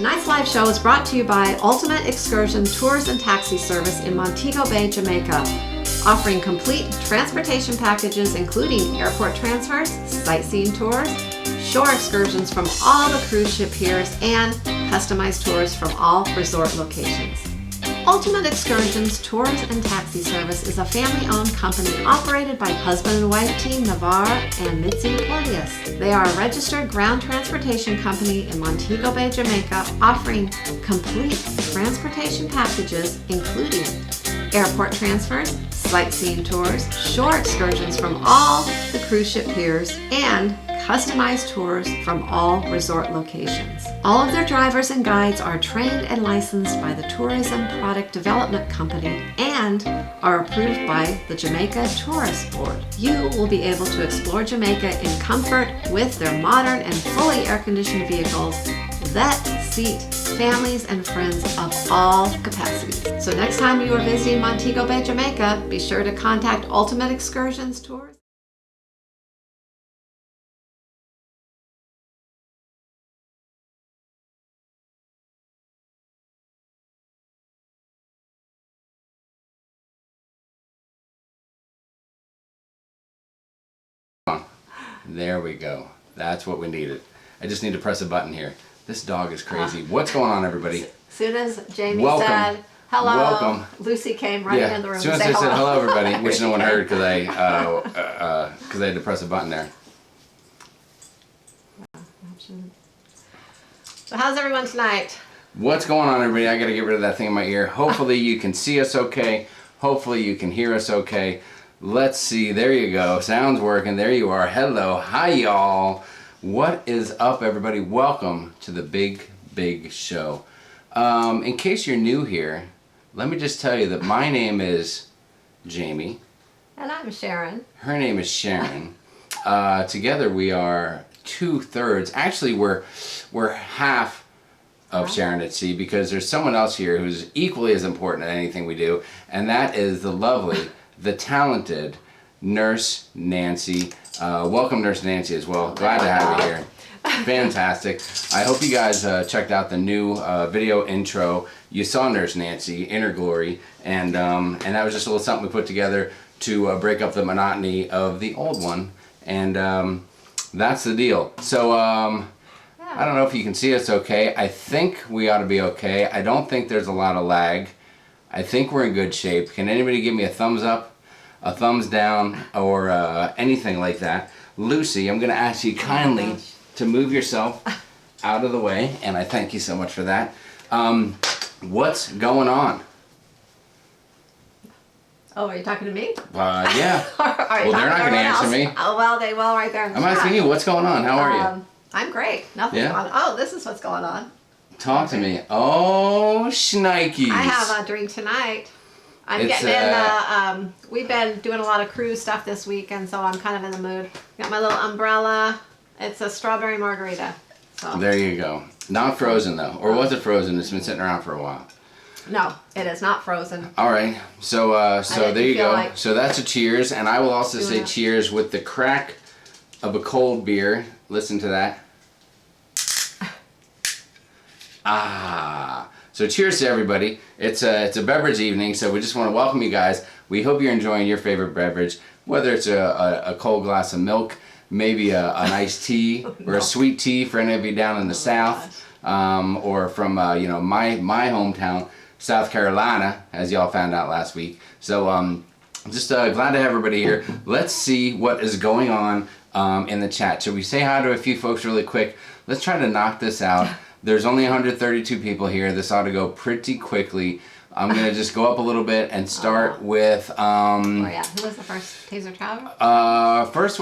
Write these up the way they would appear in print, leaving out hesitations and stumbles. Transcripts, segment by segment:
Tonight's live show is brought to you by Ultimate Excursion Tours and Taxi Service in Montego Bay, Jamaica, offering complete transportation packages including airport transfers, sightseeing tours, shore excursions from all the cruise ship piers, and customized tours from all resort locations. Ultimate Excursions Tours and Taxi Service is a family-owned company operated by husband and wife team Navarre and Mitzi Porteous. They are a registered ground transportation company in Montego Bay, Jamaica, offering complete transportation packages including airport transfers, sightseeing tours, shore excursions from all the cruise ship piers, and customized tours from all resort locations. All of their drivers and guides are trained and licensed by the Tourism Product Development Company and are approved by the Jamaica Tourist Board. You will be able to explore Jamaica in comfort with their modern and fully air-conditioned vehicles that seat families and friends of all capacities. So next time you are visiting Montego Bay, Jamaica, be sure to contact Ultimate Excursions Tours. There we go. That's what we needed. I just need to press a button here. This dog is crazy. What's going on, everybody? As soon as Jamie Welcome. said hello, Welcome. Lucy came right in the room as soon to as say I said hello, hello. everybody, which no one heard because I had to press a button there. So how's everyone tonight? What's going on, everybody? I got to get rid of that thing in my ear. Hopefully you can see us okay. Hopefully you can hear us okay. Let's see. There you go. Sound's working. There you are. Hello. Hi, y'all. What is up, everybody? Welcome to the big show. In case you're new here, let me just tell you that my name is Jamie. And I'm Sharon. Her name is Sharon. Together we are 2/3. Actually, we're half of Sharonatsea because there's someone else here who's equally as important at anything we do, and that is the lovely, the talented Nurse Nancy. Welcome, Nurse Nancy, as well. Glad to have you here. Fantastic. I hope you guys checked out the new video intro. You saw Nurse Nancy in her glory, and that was just a little something we put together to break up the monotony of the old one, and that's the deal. So I don't know if you can see us okay. I think we ought to be okay. I don't think there's a lot of lag. I think we're in good shape. Can anybody give me a thumbs up, a thumbs down, or anything like that? Lucy, I'm going to ask you kindly to move yourself out of the way, and I thank you so much for that. What's going on? Oh, are you talking to me? Yeah. Well, they're not going to answer me. Oh, well, they will right there in the I'm asking you, what's going on? How are you? I'm great. Nothing's going on. Oh, this is what's going on. Talk to me. Oh, shnikes. I have a drink tonight. I'm getting in we've been doing a lot of cruise stuff this week, and so I'm kind of in the mood. Got my little umbrella. It's a strawberry margarita. So. There you go. Not frozen, though. Or was it frozen? It's been sitting around for a while. No, it is not frozen. All right. So there you go. Like so that's a cheers, and I will also say cheers with the crack of a cold beer. Listen to that. So cheers to everybody. It's a beverage evening, so we just want to welcome you guys. We hope you're enjoying your favorite beverage, whether it's a cold glass of milk, maybe an iced tea, or a sweet tea for any of you down in the south, or from my hometown, South Carolina, as y'all found out last week. So just glad to have everybody here. Let's see what is going on in the chat. Should we say hi to a few folks really quick? Let's try to knock this out. There's only 132 people here. This ought to go pretty quickly. I'm going to just go up a little bit and start with... Who was the first Taser Travel? First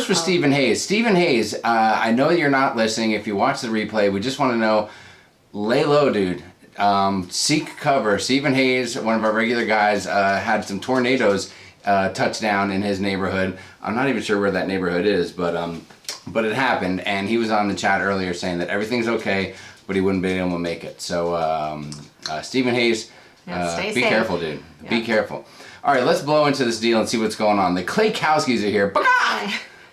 was Stephen Hayes. Stephen Hayes, I know you're not listening. If you watch the replay, we just want to know, lay low, dude. Seek cover. Stephen Hayes, one of our regular guys, had some tornadoes touch down in his neighborhood. I'm not even sure where that neighborhood is, but it happened, and he was on the chat earlier saying that everything's okay, but he wouldn't be able to make it. So Stephen Hayes, be careful, dude. Yeah. Be careful. All right, let's blow into this deal and see what's going on. The Claykowskis are here.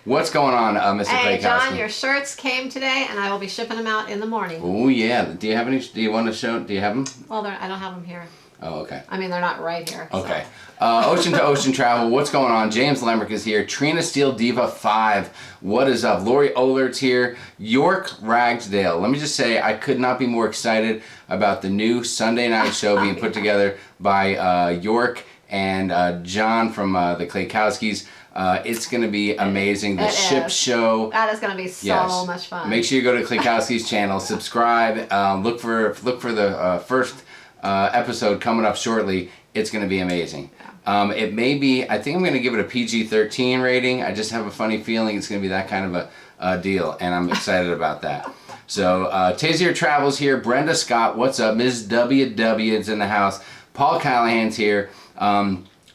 What's going on, Mr. Hey, Klaykowski? John, your shirts came today, and I will be shipping them out in the morning. Oh yeah. Do you have any? Do you want to show? Do you have them? Well, I don't have them here. Oh, okay. I mean, they're not right here. Okay. Ocean to Ocean Travel. What's going on? James Lemrick is here. Trina Steele Diva 5. What is up? Lori Olert's here. York Ragsdale. Let me just say, I could not be more excited about the new Sunday night show being put together by York and John from the Klaykowskis. It's going to be amazing. The ship show. That is going to be so much fun. Make sure you go to Klaykowski's channel, subscribe, look for the first episode coming up shortly. It's going to be amazing. It may be, I think I'm going to give it a PG-13 rating. I just have a funny feeling it's going to be that kind of a deal, and I'm excited about that. So, Tazier Travels here. Brenda Scott, what's up? Ms. WW is in the house. Paul Callahan's here.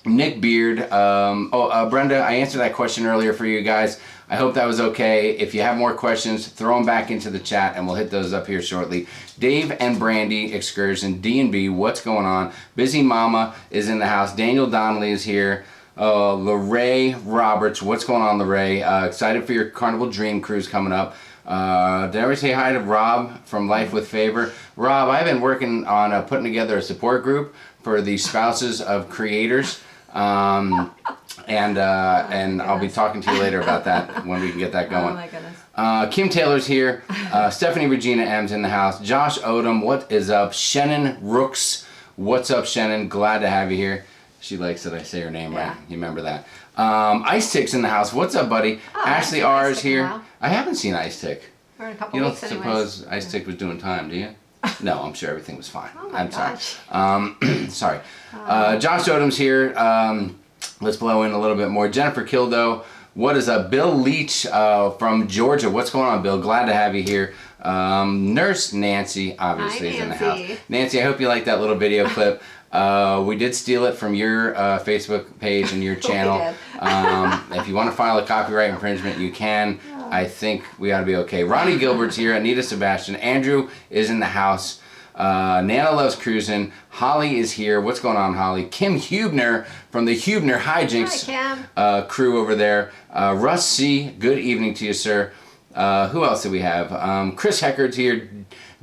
Nick Beard. Brenda, I answered that question earlier for you guys. I hope that was okay. If you have more questions, throw them back into the chat and we'll hit those up here shortly. Dave and Brandy, Excursion, D&B, what's going on? Busy Mama is in the house. Daniel Donnelly is here. Lorraine Roberts, what's going on, Lorraine? Excited for your Carnival Dream Cruise coming up. Did I ever say hi to Rob from Life with Favor? Rob, I've been working on putting together a support group for the spouses of creators. And I'll be talking to you later about that when we can get that going. Oh my goodness. Kim Taylor's here. Stephanie Regina M's in the house. Josh Odom, what is up? Shannon Rooks, what's up, Shannon? Glad to have you here. She likes that I say her name right. You remember that. Ice Tick's in the house. What's up, buddy? Ashley R is here. I haven't seen Ice Tick. For a couple You don't weeks suppose Ice Tick was doing time, do you? No, I'm sure everything was fine. Oh my gosh. Sorry. Josh Odom's here. Let's blow in a little bit more. Jennifer Kildo, what is up? Bill Leach from Georgia. What's going on, Bill? Glad to have you here. Nurse Nancy, obviously, is in the house. Nancy, I hope you like that little video clip. We did steal it from your Facebook page and your channel. If you want to file a copyright infringement, you can. I think we ought to be okay. Ronnie Gilbert's here. Anita Sebastian. Andrew is in the house. Nana Loves Cruising. Holly is here. What's going on, Holly? Kim Hubner from the Hubner Hijinks crew over there. Russ C., good evening to you, sir. Who else do we have? Chris Heckard's here.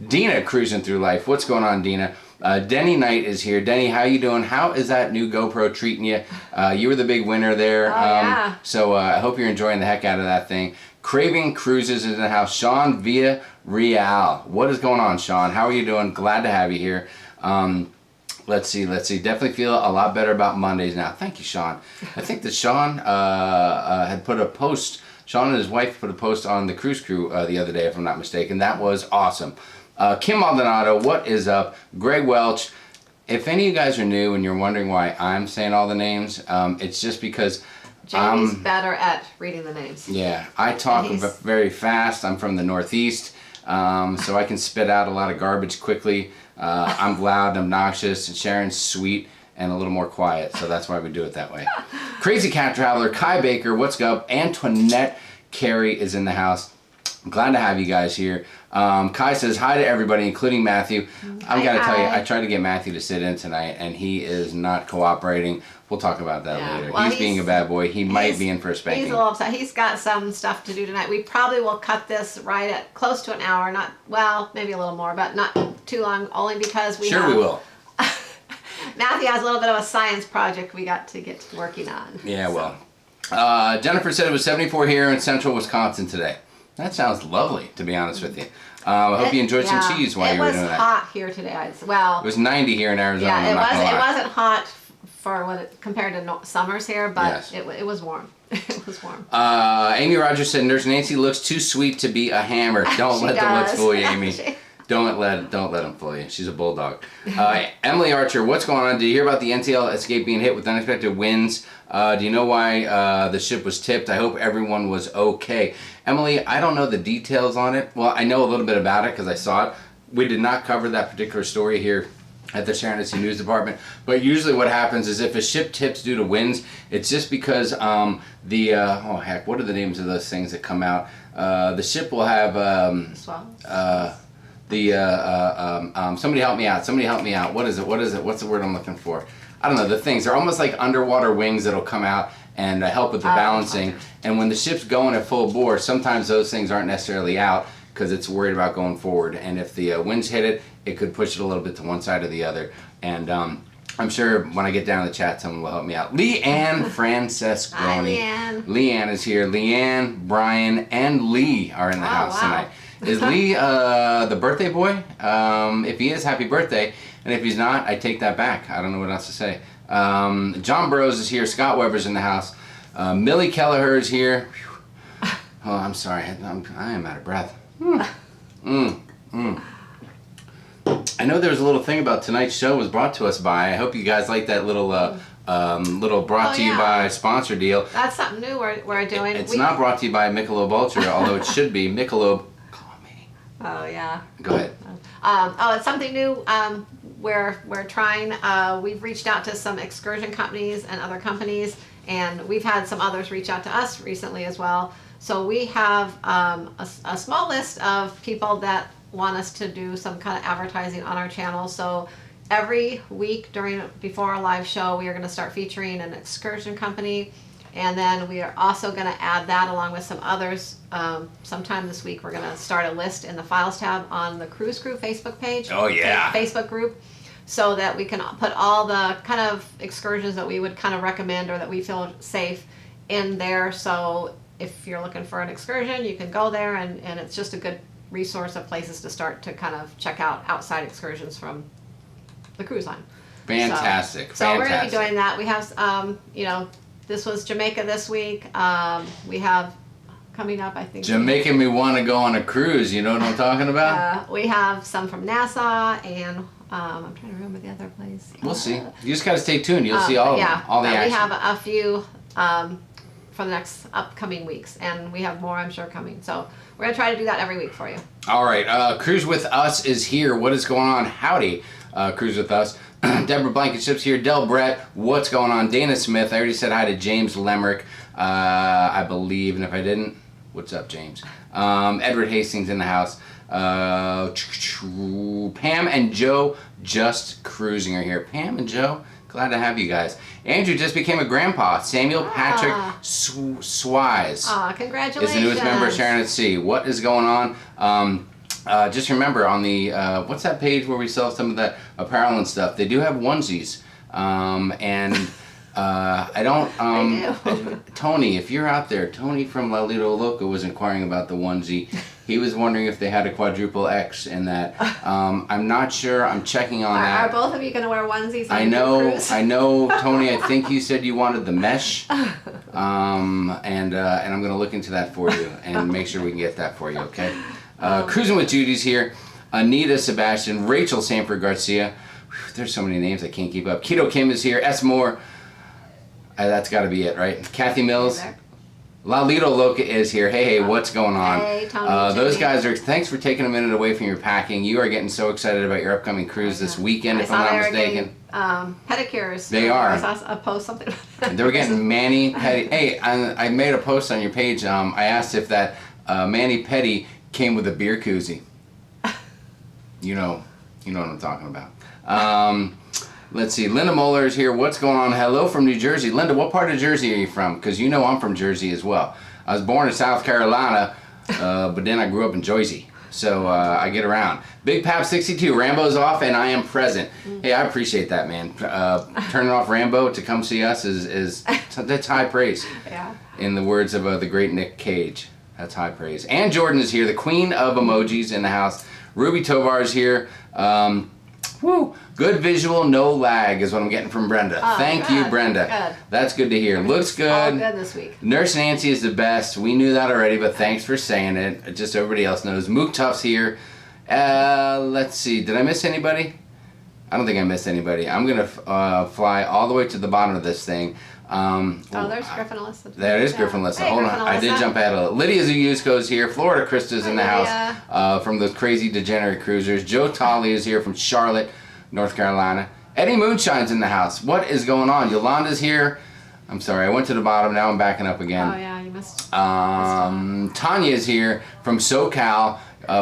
Dina cruising through life. What's going on, Dina? Denny Knight is here. Denny, how you doing? How is that new GoPro treating you? You were the big winner there. Yeah. So I hope you're enjoying the heck out of that thing. Craving Cruises is in the house. Sean Villa Real. What is going on, Sean? How are you doing? Glad to have you here. Let's see. Definitely feel a lot better about Mondays now. Thank you, Sean. I think that Sean had put a post. Sean and his wife put a post on the Cruise Crew the other day, if I'm not mistaken. That was awesome. Kim Maldonado, what is up? Greg Welch. If any of you guys are new and you're wondering why I'm saying all the names, it's just because Jamie's better at reading the names. Yeah, I talk very fast. I'm from the Northeast, so I can spit out a lot of garbage quickly. I'm loud, obnoxious, and Sharon's sweet and a little more quiet, so that's why we do it that way. Crazy Cat Traveler, Kai Baker, what's up? Antoinette Carey is in the house. I'm glad to have you guys here. Kai says hi to everybody, including Matthew. I've got to tell you, I tried to get Matthew to sit in tonight, and he is not cooperating. We'll talk about that later. Well, he's being a bad boy. He might be in for a spanking. He's a little upset. He's got some stuff to do tonight. We probably will cut this right at close to an hour. Not, well, maybe a little more, but not too long, only because we we will. Matthew has a little bit of a science project we got to get working on. Yeah, well. Jennifer said it was 74 here in central Wisconsin today. That sounds lovely, to be honest with you. I hope you enjoyed some cheese while you were doing that. It was hot here today. Well, it was 90 here in Arizona. Yeah, it wasn't hot for compared to summers here, but it was warm. It was warm. Amy Rogers said Nurse Nancy looks too sweet to be a hammer. Don't let the looks fool you, Amy. Don't let them fool you. She's a bulldog. Emily Archer, what's going on? Did you hear about the NTL Escape being hit with unexpected winds? Do you know why the ship was tipped? I hope everyone was okay. Emily, I don't know the details on it. Well, I know a little bit about it because I saw it. We did not cover that particular story here at the Sharon News Department. But usually what happens is if a ship tips due to winds, it's just because oh heck, what are the names of those things that come out? The ship will have somebody help me out. What is it? What's the word I'm looking for? I don't know. The things, they're almost like underwater wings that'll come out and help with the balancing. And when the ship's going at full bore, sometimes those things aren't necessarily out because it's worried about going forward. And if the winds hit it, it could push it a little bit to one side or the other. And I'm sure when I get down in the chat, someone will help me out. Leanne Francesconi. Hi, Leanne. Leanne is here. Leanne, Brian, and Lee are in the house tonight. Is Lee the birthday boy? If he is, happy birthday. And if he's not, I take that back. I don't know what else to say. John Burrows is here. Scott Weber's in the house. Millie Kelleher is here. Oh, I'm sorry. I am out of breath. I know there was a little thing about tonight's show was brought to us by. I hope you guys like that little brought to you by sponsor deal. That's something new we're doing. It's not brought to you by Michelob Ultra, although it should be. Michelob, call me. Oh yeah. Go ahead. It's something new. We're trying. We've reached out to some excursion companies and other companies, and we've had some others reach out to us recently as well. So we have a small list of people that want us to do some kind of advertising on our channel. So every week before our live show, we are going to start featuring an excursion company, and then we are also going to add that along with some others. Sometime this week, we're going to start a list in the Files tab on the Cruise Crew Facebook page. Oh yeah. Facebook group, so that we can put all the kind of excursions that we would kind of recommend or that we feel safe in there. So if you're looking for an excursion, you can go there, and it's just a good resource of places to start to kind of check out outside excursions from the cruise line. Fantastic. So we're going to be doing that. We have, this was Jamaica this week. We have coming up, I think. Jamaica me want to go on a cruise. You know what I'm talking about? We have some from NASA, and I'm trying to remember the other place. We'll see. You just got to stay tuned. You'll see all of them, all the action. We have a few for the next upcoming weeks, and we have more, I'm sure, coming. So we're going to try to do that every week for you. All right. Cruise With Us is here. What is going on? Howdy, Cruise With Us. Deborah Blankenship's here. Del Brett, what's going on? Dana Smith. I already said hi to James Lemerick, I believe. And if I didn't, what's up, James? Edward Hastings in the house. Pam and Joe Just Cruising are here. Pam and Joe, glad to have you guys. Andrew just became a grandpa. Samuel Patrick Swise congratulations. is the newest member of Sharon@Sea. What is going on? Just remember on the, what's that page where we sell some of that apparel and stuff? They do have onesies. I don't, Tony, if you're out there, Tony from La Lido Loca was inquiring about the onesie. He was wondering if they had a quadruple X in that. I'm not sure. I'm checking on that. Are both of you going to wear onesies on I know, Tony, I think you said you wanted the mesh. And I'm going to look into that for you and make sure we can get that for you, okay? Cruising with Judy's here. Anita Sebastian, Rachel Sanford Garcia. Whew, there's so many names I can't keep up. Keto Kim is here. S. Moore. That's got to be it, right? Kathy Mills. La Lido Loca is here. Hey, what's going on? Hey, Tony. Those guys are, thanks for taking a minute away from your packing. You are getting so excited about your upcoming cruise this weekend, if I'm not mistaken. Pedicures. They are. I saw a post something. They were getting mani pedi. Hey, I made a post on your page. I asked if that mani pedi came with a beer koozie. You know what I'm talking about. Let's see. Linda Moeller is here. What's going on? Hello from New Jersey. Linda, what part of Jersey are you from? Because you know I'm from Jersey as well. I was born in South Carolina, but then I grew up in Jersey. So I get around. Big Pap 62. Rambo's off and I am present. Hey, I appreciate that, man. Turning off Rambo to come see us is that's high praise. Yeah. In the words of the great Nick Cage. That's high praise. Ann Jordan is here. The queen of emojis in the house. Ruby Tovar is here. Woo! Good visual, no lag is what I'm getting from Brenda. Thank you, Brenda. Good. That's good to hear. Looks good. All good this week. Nurse Nancy is the best. We knew that already, but thanks for saying it. Just so everybody else knows. Mook Tuff's here. Let's see. Did I miss anybody? I don't think I missed anybody. I'm going to fly all the way to the bottom of this thing. There's Griffin Alyssa. There is Griffin Alyssa. Hey, Hold Griffin on. I did Alyssa. jump ahead a little. Lydia Zuyusko is here. Florida Krista's in the house from those crazy degenerate cruisers. Joe Tolley is here from Charlotte, North Carolina. Eddie Moonshine's in the house. What is going on? Yolanda's here. I'm sorry, I went to the bottom. Now I'm backing up again. Oh, yeah, you missed. Tanya is here from SoCal.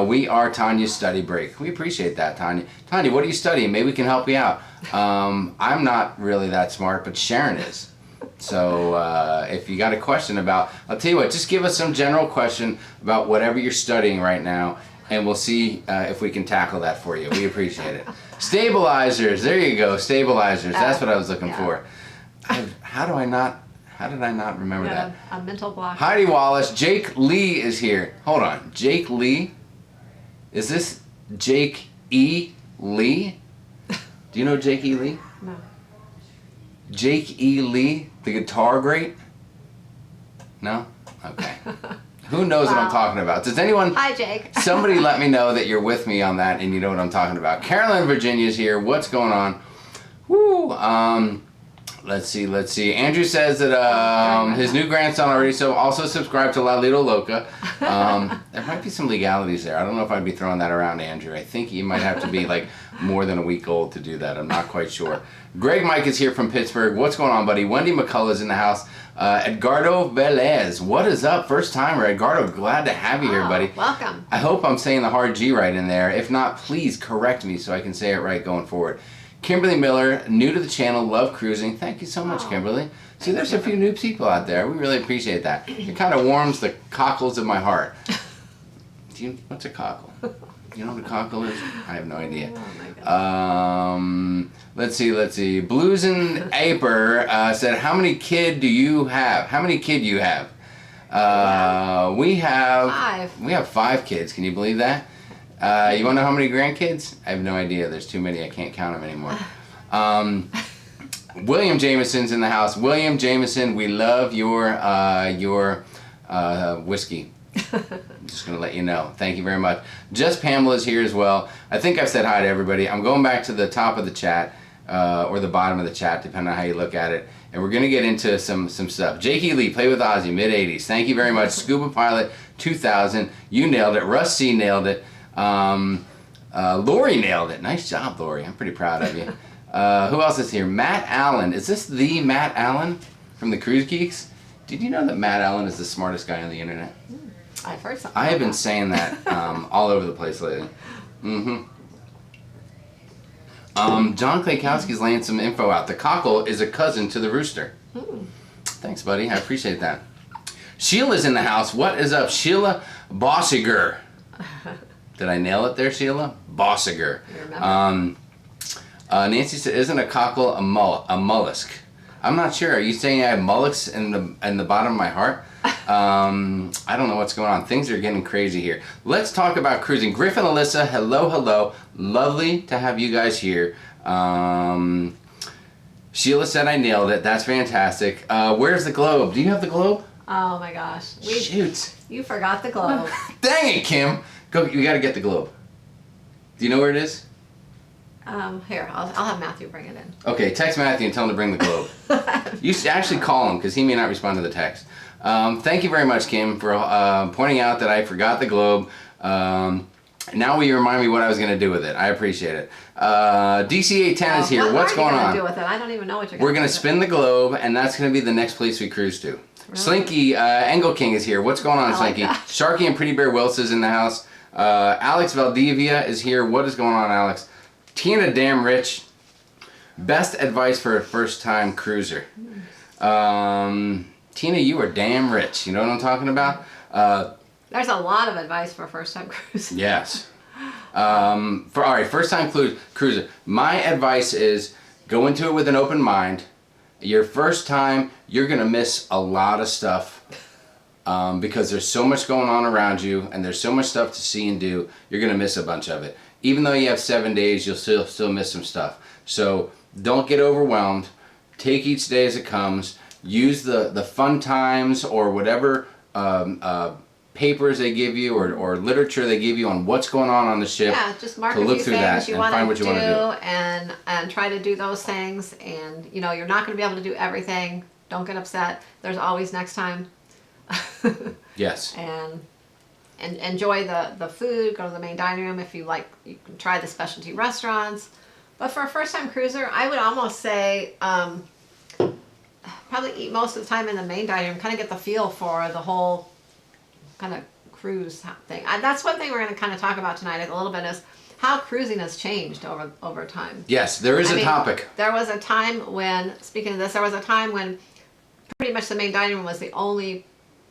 We are Tanya's study break. We appreciate that, Tanya. Tanya, what are you studying? Maybe we can help you out. I'm not really that smart, but Sharon is. So if you got a question about, I'll tell you what, just give us some general question about whatever you're studying right now, and we'll see if we can tackle that for you. We appreciate it. Stabilizers, there you go, stabilizers. That's what I was looking for. How did I not remember that? A mental block. Heidi Wallace, Jake Lee is here. Hold on, Jake Lee? Is this Jake E. Lee? Do you know Jake E. Lee? No. Jake E. Lee, the guitar great? No? Okay. Who knows what I'm talking about? Does anyone... Hi, Jake. Somebody let me know that you're with me on that and you know what I'm talking about. Carolyn, Virginia's here. What's going on? Woo! Let's see. Andrew says that his new grandson already also subscribed to La Lido Loca. There might be some legalities there. I don't know if I'd be throwing that around, Andrew. I think you might have to be like more than a week old to do that. I'm not quite sure. Greg Mike is here from Pittsburgh. What's going on, buddy? Wendy McCullough's in the house. Edgardo Velez, what is up? First timer. Edgardo, glad to have you here, buddy. Welcome. I hope I'm saying the hard G right in there. If not, please correct me so I can say it right going forward. Kimberly Miller, new to the channel, love cruising. Thank you so much, Kimberly. See, there's a few new people out there. We really appreciate that. It kind of warms the cockles of my heart. What's a cockle? You know what a cockle is? I have no idea. Oh my goodness. Let's see. Blues and Aper said, how many kid do you have? How many kid do you have? We have 5. We have 5 kids. Can you believe that? You want to know how many grandkids? I have no idea. There's too many. I can't count them anymore. William Jameson's in the house. William Jameson, we love your whiskey. I'm just going to let you know. Thank you very much. Just Pamela's here as well. I think I've said hi to everybody. I'm going back to the top of the chat, or the bottom of the chat, depending on how you look at it. And we're going to get into some stuff. Jake E. Lee, Play with Ozzy, mid-80s. Thank you very much. Scuba Pilot, 2000. You nailed it. Russ C. nailed it. Lori nailed it. Nice job, Lori. I'm pretty proud of you. Who else is here? Matt Allen. Is this the Matt Allen from the Cruise Geeks? Did you know that Matt Allen is the smartest guy on the internet? I've heard something. I have been saying that all over the place lately. John Klaykowski's laying some info out. The cockle is a cousin to the rooster. Thanks, buddy. I appreciate that. Sheila's in the house. What is up, Sheila Bossiger? Did I nail it there, Sheila? Bossiger. Nancy said, isn't a cockle a mollusk? I'm not sure. Are you saying I have mollusks in the bottom of my heart? I don't know what's going on. Things are getting crazy here. Let's talk about cruising. Griffin, Alyssa, hello. Lovely to have you guys here. Sheila said I nailed it. That's fantastic. Where's the globe? Do you have the globe? Oh my gosh. Shoot. You forgot the globe. Dang it, Kim. Go. You got to get the globe. Do you know where it is? Here, I'll have Matthew bring it in. Okay, text Matthew and tell him to bring the globe. You should actually call him because he may not respond to the text. Thank you very much, Kim, for pointing out that I forgot the globe. Now will you remind me what I was going to do with it? I appreciate it. DC810 is here. What's going on? What are you going to do with it? I don't even know what you're going to do. We're going to spin the globe, and that's going to be the next place we cruise to. Really? Slinky Engel King is here. What's going on, Slinky? Like Sharky and Pretty Bear Wills is in the house. Alex Valdivia is here. What is going on, Alex? Tina Damn Rich. Best advice for a first-time cruiser. Tina, you are damn rich. You know what I'm talking about? There's a lot of advice for a first-time cruiser. Yes. First-time cruiser. My advice is go into it with an open mind. Your first time, you're going to miss a lot of stuff because there's so much going on around you and there's so much stuff to see and do. You're going to miss a bunch of it. Even though you have 7 days, you'll still miss some stuff. So don't get overwhelmed. Take each day as it comes. Use the fun times or whatever papers they give you or literature they give you on what's going on the ship. Yeah, just mark to a look few through things that you and want find what you want to do. And try to do those things. And you know you're not going to be able to do everything. Don't get upset. There's always next time. Yes. And enjoy the food. Go to the main dining room if you like. You can try the specialty restaurants. But for a first-time cruiser, I would almost say probably eat most of the time in the main dining room. Kind of get the feel for the whole kind of cruise thing. That's one thing we're going to kind of talk about tonight a little bit is how cruising has changed over time. Yes, there is a topic. There was a time when, speaking of this, there was a time when pretty much the main dining room was the only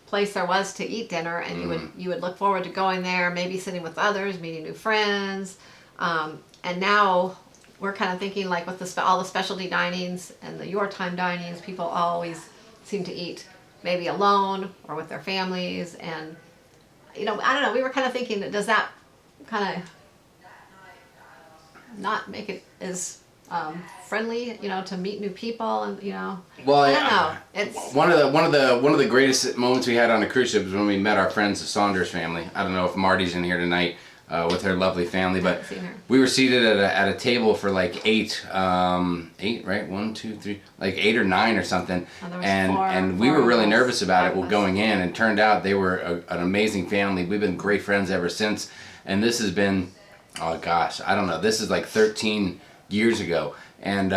place there was to eat dinner, and you would look forward to going there, maybe sitting with others, meeting new friends. And now we're kind of thinking, like, with all the specialty dinings and the your time dinings, people always seem to eat maybe alone or with their families. And I don't know, we were kind of thinking, does that kind of not make it as friendly, to meet new people, and Well, I don't know. It's one of the greatest moments we had on the cruise ship was when we met our friends, the Saunders family. I don't know if Marty's in here tonight with her lovely family, but we were seated at a table for like eight, right? 1, 2, 3, like 8 or 9 or something, and we were really nervous about it going in, and turned out they were an amazing family. We've been great friends ever since, and this has been, oh gosh, I don't know, this is like 13 years ago. And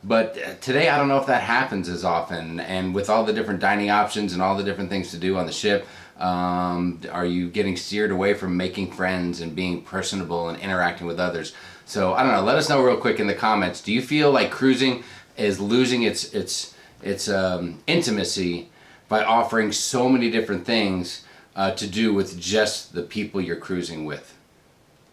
but today I don't know if that happens as often, and with all the different dining options and all the different things to do on the ship, are you getting steered away from making friends and being personable and interacting with others? So I don't know, let us know real quick in the comments. Do you feel like cruising is losing its intimacy by offering so many different things to do with just the people you're cruising with?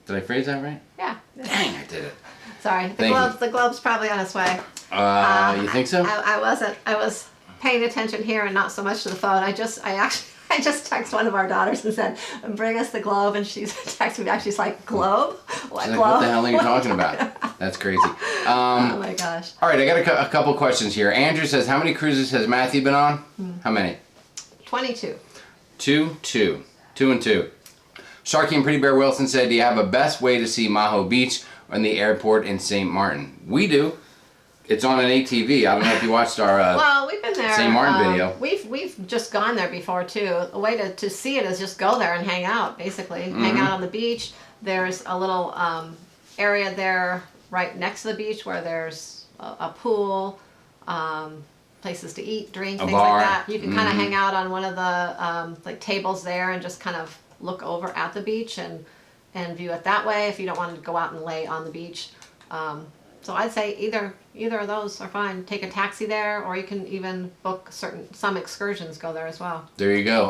Did I phrase that right? Yeah. Dang, I did it. Sorry, the globe's probably on its way. You think so? I wasn't. I was paying attention here and not so much to the phone. I just texted one of our daughters and said, "Bring us the globe," and she's texted me back. She's like, "Globe? What She's globe? Like, what the hell are you talking about?" That's crazy. Oh my gosh! All right, I got a couple questions here. Andrew says, "How many cruises has Matthew been on?" How many? 22. 2 and 2. Sharky and Pretty Bear Wilson said, "Do you have a best way to see Maho Beach and the airport in St. Martin?" We do. It's on an ATV. I don't know if you watched our well, we've been there. St. Martin video. We've just gone there before too. A way to see it is just go there and hang out, basically. Hang out on the beach. There's a little area there right next to the beach where there's a pool, places to eat, drink, things bar. like that. You can kind of hang out on one of the like tables there and just kind of look over at the beach and view it that way if you don't want to go out and lay on the beach. So I'd say either of those are fine. Take a taxi there, or you can even book some excursions go there as well. There you go.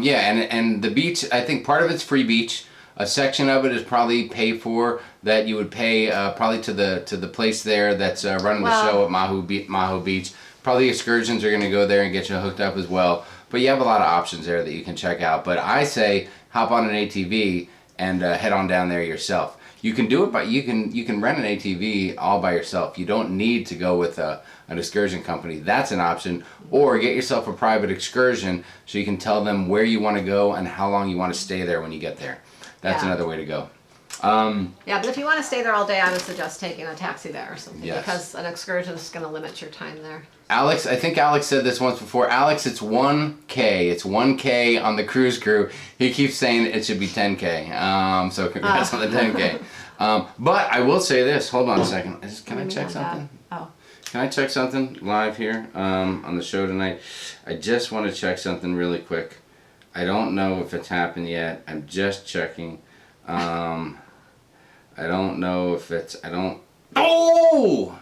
Yeah, and the beach, I think part of it's free beach. A section of it is probably paid for, that you would pay probably to the place there that's running the show at Maho Beach. Probably Excursions are going to go there and get you hooked up as well. But you have a lot of options there that you can check out. But I say hop on an ATV and head on down there yourself. You can do it, but you can rent an ATV all by yourself. You don't need to go with an excursion company. That's an option. Or get yourself a private excursion so you can tell them where you want to go and how long you want to stay there when you get there. That's another way to go. Yeah, but if you want to stay there all day, I would suggest taking a taxi there or something, because an excursion is going to limit your time there. Alex, I think Alex said this once before. Alex, it's 1K. It's 1K on the cruise crew. He keeps saying it should be 10K. So congrats on the 10K. But I will say this. Hold on a second. Can I check something? Oh. Can I check something live here on the show tonight? I just want to check something really quick. I don't know if it's happened yet. I'm just checking. I don't know if it's... Oh!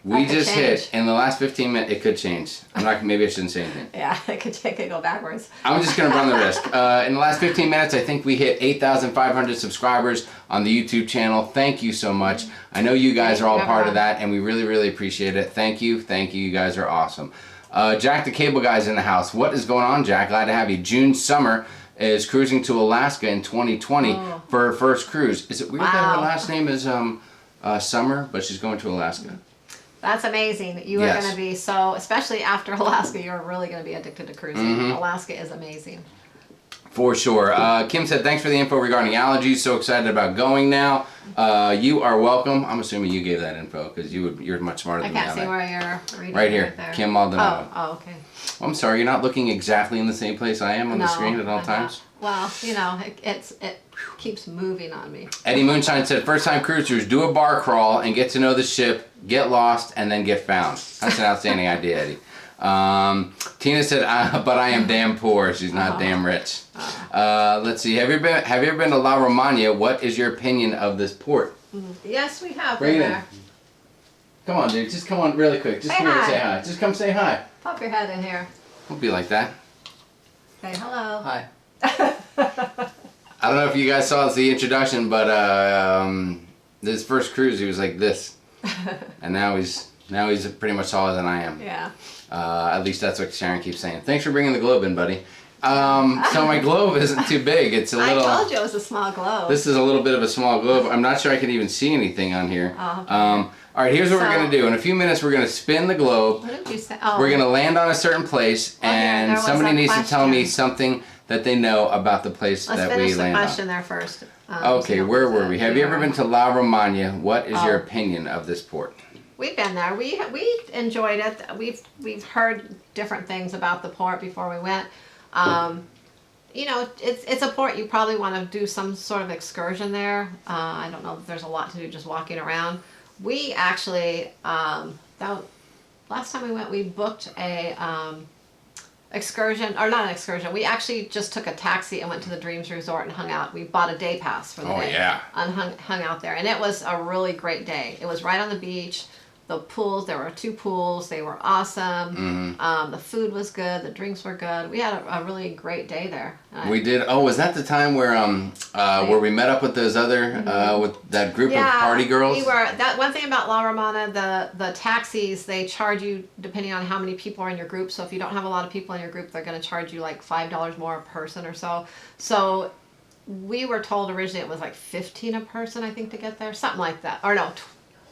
We just hit, in the last 15 minutes, it could change. Maybe I shouldn't say anything. Yeah, it could go backwards. I'm just going to run the risk. In the last 15 minutes, I think we hit 8,500 subscribers on the YouTube channel. Thank you so much. I know you guys are all part of that, and we really, really appreciate it. Thank you. Thank you. You guys are awesome. Jack the Cable Guy's in the house. What is going on, Jack? Glad to have you. June Summer is cruising to Alaska in 2020 for her first cruise. Is it weird that her last name is Summer, but she's going to Alaska? That's amazing. You are going to be so, especially after Alaska, you're really going to be addicted to cruising. Alaska is amazing. For sure. Kim said, thanks for the info regarding allergies. So excited about going now. You are welcome. I'm assuming you gave that info because you're much smarter than me. I can't see where you're reading. Right here. Right Kim Maldonado. Oh, okay. Well, I'm sorry. You're not looking exactly in the same place I am on the screen at all times? Well, it keeps moving on me. Eddie Moonshine said, first time cruisers, do a bar crawl and get to know the ship, get lost, and then get found. That's an outstanding idea, Eddie. Tina said, but I am damn poor. She's not damn rich. Let's see. Have you ever been to La Romana? What is your opinion of this port? Yes, we have Bring been it there. in. Come on, dude. Just come on really quick. Just Say come here and hi. say hi. Just come say hi. Pop your head in here. We'll be like that. Say hello. Hi. I don't know if you guys saw the introduction, but this first cruise he was like this, and now he's pretty much taller than I am. Yeah. At least that's what Sharon keeps saying. Thanks for bringing the globe in, buddy. So my globe isn't too big. It's a little. I told you it was a small globe. This is a little bit of a small globe. I'm not sure I can even see anything on here. Oh, okay. All right, here's what we're gonna do. In a few minutes, we're gonna spin the globe. What did you say? Oh. We're gonna land on a certain place, Well, and there was somebody a needs to tell me question. something that they know about the place Let's that finish we the land question on. there first. Okay, where were we? Have you ever been to La Romagna? What is your Oh. opinion of this port? We've been there. We enjoyed it. We've heard different things about the port before we went. You know, it's a port you probably want to do some sort of excursion there. I don't know if there's a lot to do just walking around. We actually last time we went, we booked a excursion, or not an excursion. We actually just took a taxi and went to the Dreams Resort and hung out. We bought a day pass for the day. Yeah. And hung out there, and it was a really great day. It was right on the beach. The pools, there were 2 pools. They were awesome. The food was good. The drinks were good. We had a really great day there. We did. Oh, was that the time where we met up with those other with that group of party girls? We were. That one thing about La Romana, the taxis, they charge you depending on how many people are in your group. So if you don't have a lot of people in your group, they're going to charge you like $5 more a person or so. So we were told originally it was like $15 a person, I think, to get there, something like that. Or no,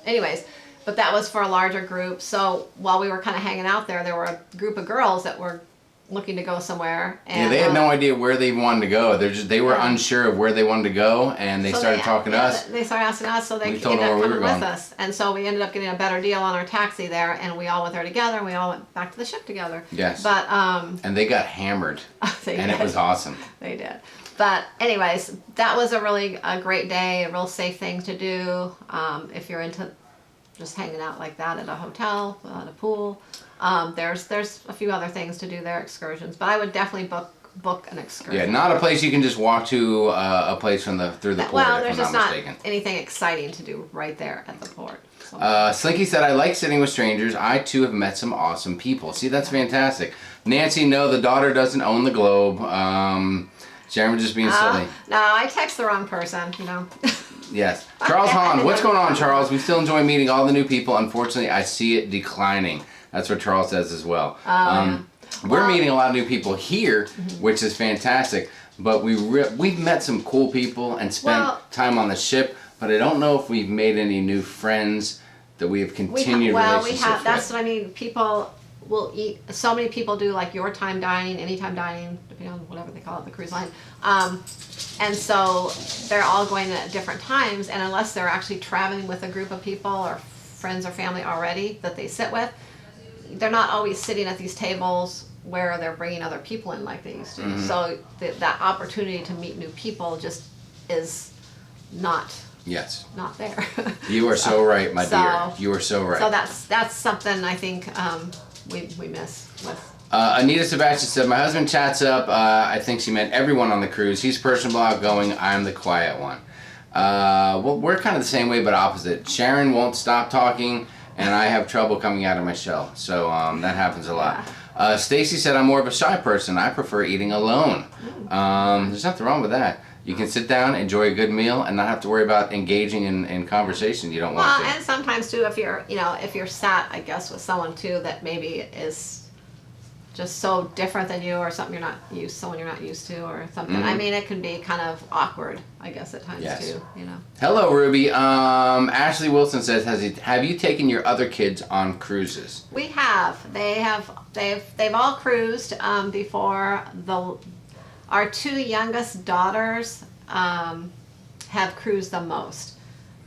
anyways. But that was for a larger group. So while we were kind of hanging out there, there were a group of girls that were looking to go somewhere. And, yeah, they had no idea where they wanted to go. They were unsure of where they wanted to go, and they started talking to us. They started asking us, so they ended told them up where we coming were with going. us. And so we ended up getting a better deal on our taxi there, and we all went there together, and we all went back to the ship together. Yes. But and they got hammered, and it was awesome. They did. But anyways, that was a really great day, a real safe thing to do if you're into just hanging out like that at a hotel, at a pool. There's a few other things to do there, excursions, but I would definitely book an excursion. Yeah, not a place you can just walk to a place through the port. Well, if there's I'm just not not mistaken. anything exciting to do right there at the port. So. Slinky said, I like sitting with strangers. I too have met some awesome people. See, that's fantastic. Nancy, no, the daughter doesn't own the globe. Sharon was just being silly. No, I text the wrong person, you know. Yes. Charles Hahn, what's going on, Charles? We still enjoy meeting all the new people. Unfortunately, I see it declining. That's what Charles says as well. We're meeting a lot of new people here, which is fantastic. But we've met some cool people and spent time on the ship. But I don't know if we've made any new friends that we have continued relationships with. That's what I mean. People will eat. So many people do like your time dining, anytime dining, depending on whatever they call it, the cruise line. And so they're all going at different times, and unless they're actually traveling with a group of people or friends or family already that they sit with, they're not always sitting at these tables where they're bringing other people in like they used to. So that opportunity to meet new people just is not there. You are so right, my dear. You are so right. So that's something I think we miss with. Anita Sebastian said, my husband chats up. I think she meant everyone on the cruise. He's personable, outgoing. I'm the quiet one. Well, we're kind of the same way, but opposite. Sharon won't stop talking, and I have trouble coming out of my shell. So that happens a lot. Stacy said, I'm more of a shy person. I prefer eating alone. There's nothing wrong with that. You can sit down, enjoy a good meal, and not have to worry about engaging in conversation you don't want to. Well, and sometimes too, if you're sat, I guess, with someone too that maybe is just so different than you, or someone you're not used to, or something. I mean, it can be kind of awkward, I guess, at times too. You know. Hello, Ruby. Ashley Wilson says, have you taken your other kids on cruises? We have. They've all cruised before. Our 2 youngest daughters have cruised the most.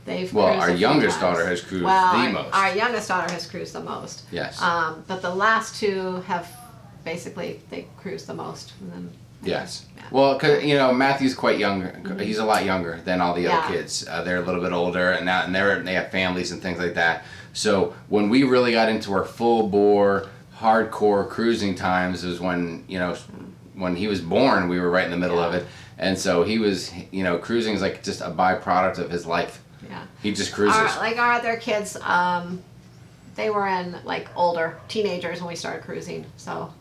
Our youngest daughter has cruised the most. Our youngest daughter has cruised the most. Yes. But the last 2 have basically, they cruised the most. And then, yes. Yeah. Well, because Matthew's quite younger. He's a lot younger than all the other kids. They're a little bit older, and they have families and things like that. So when we really got into our full bore, hardcore cruising times was when when he was born. We were right in the middle of it, and so he was cruising is like just a byproduct of his life. Yeah. He just cruises. Our other kids, they were in like older teenagers when we started cruising. So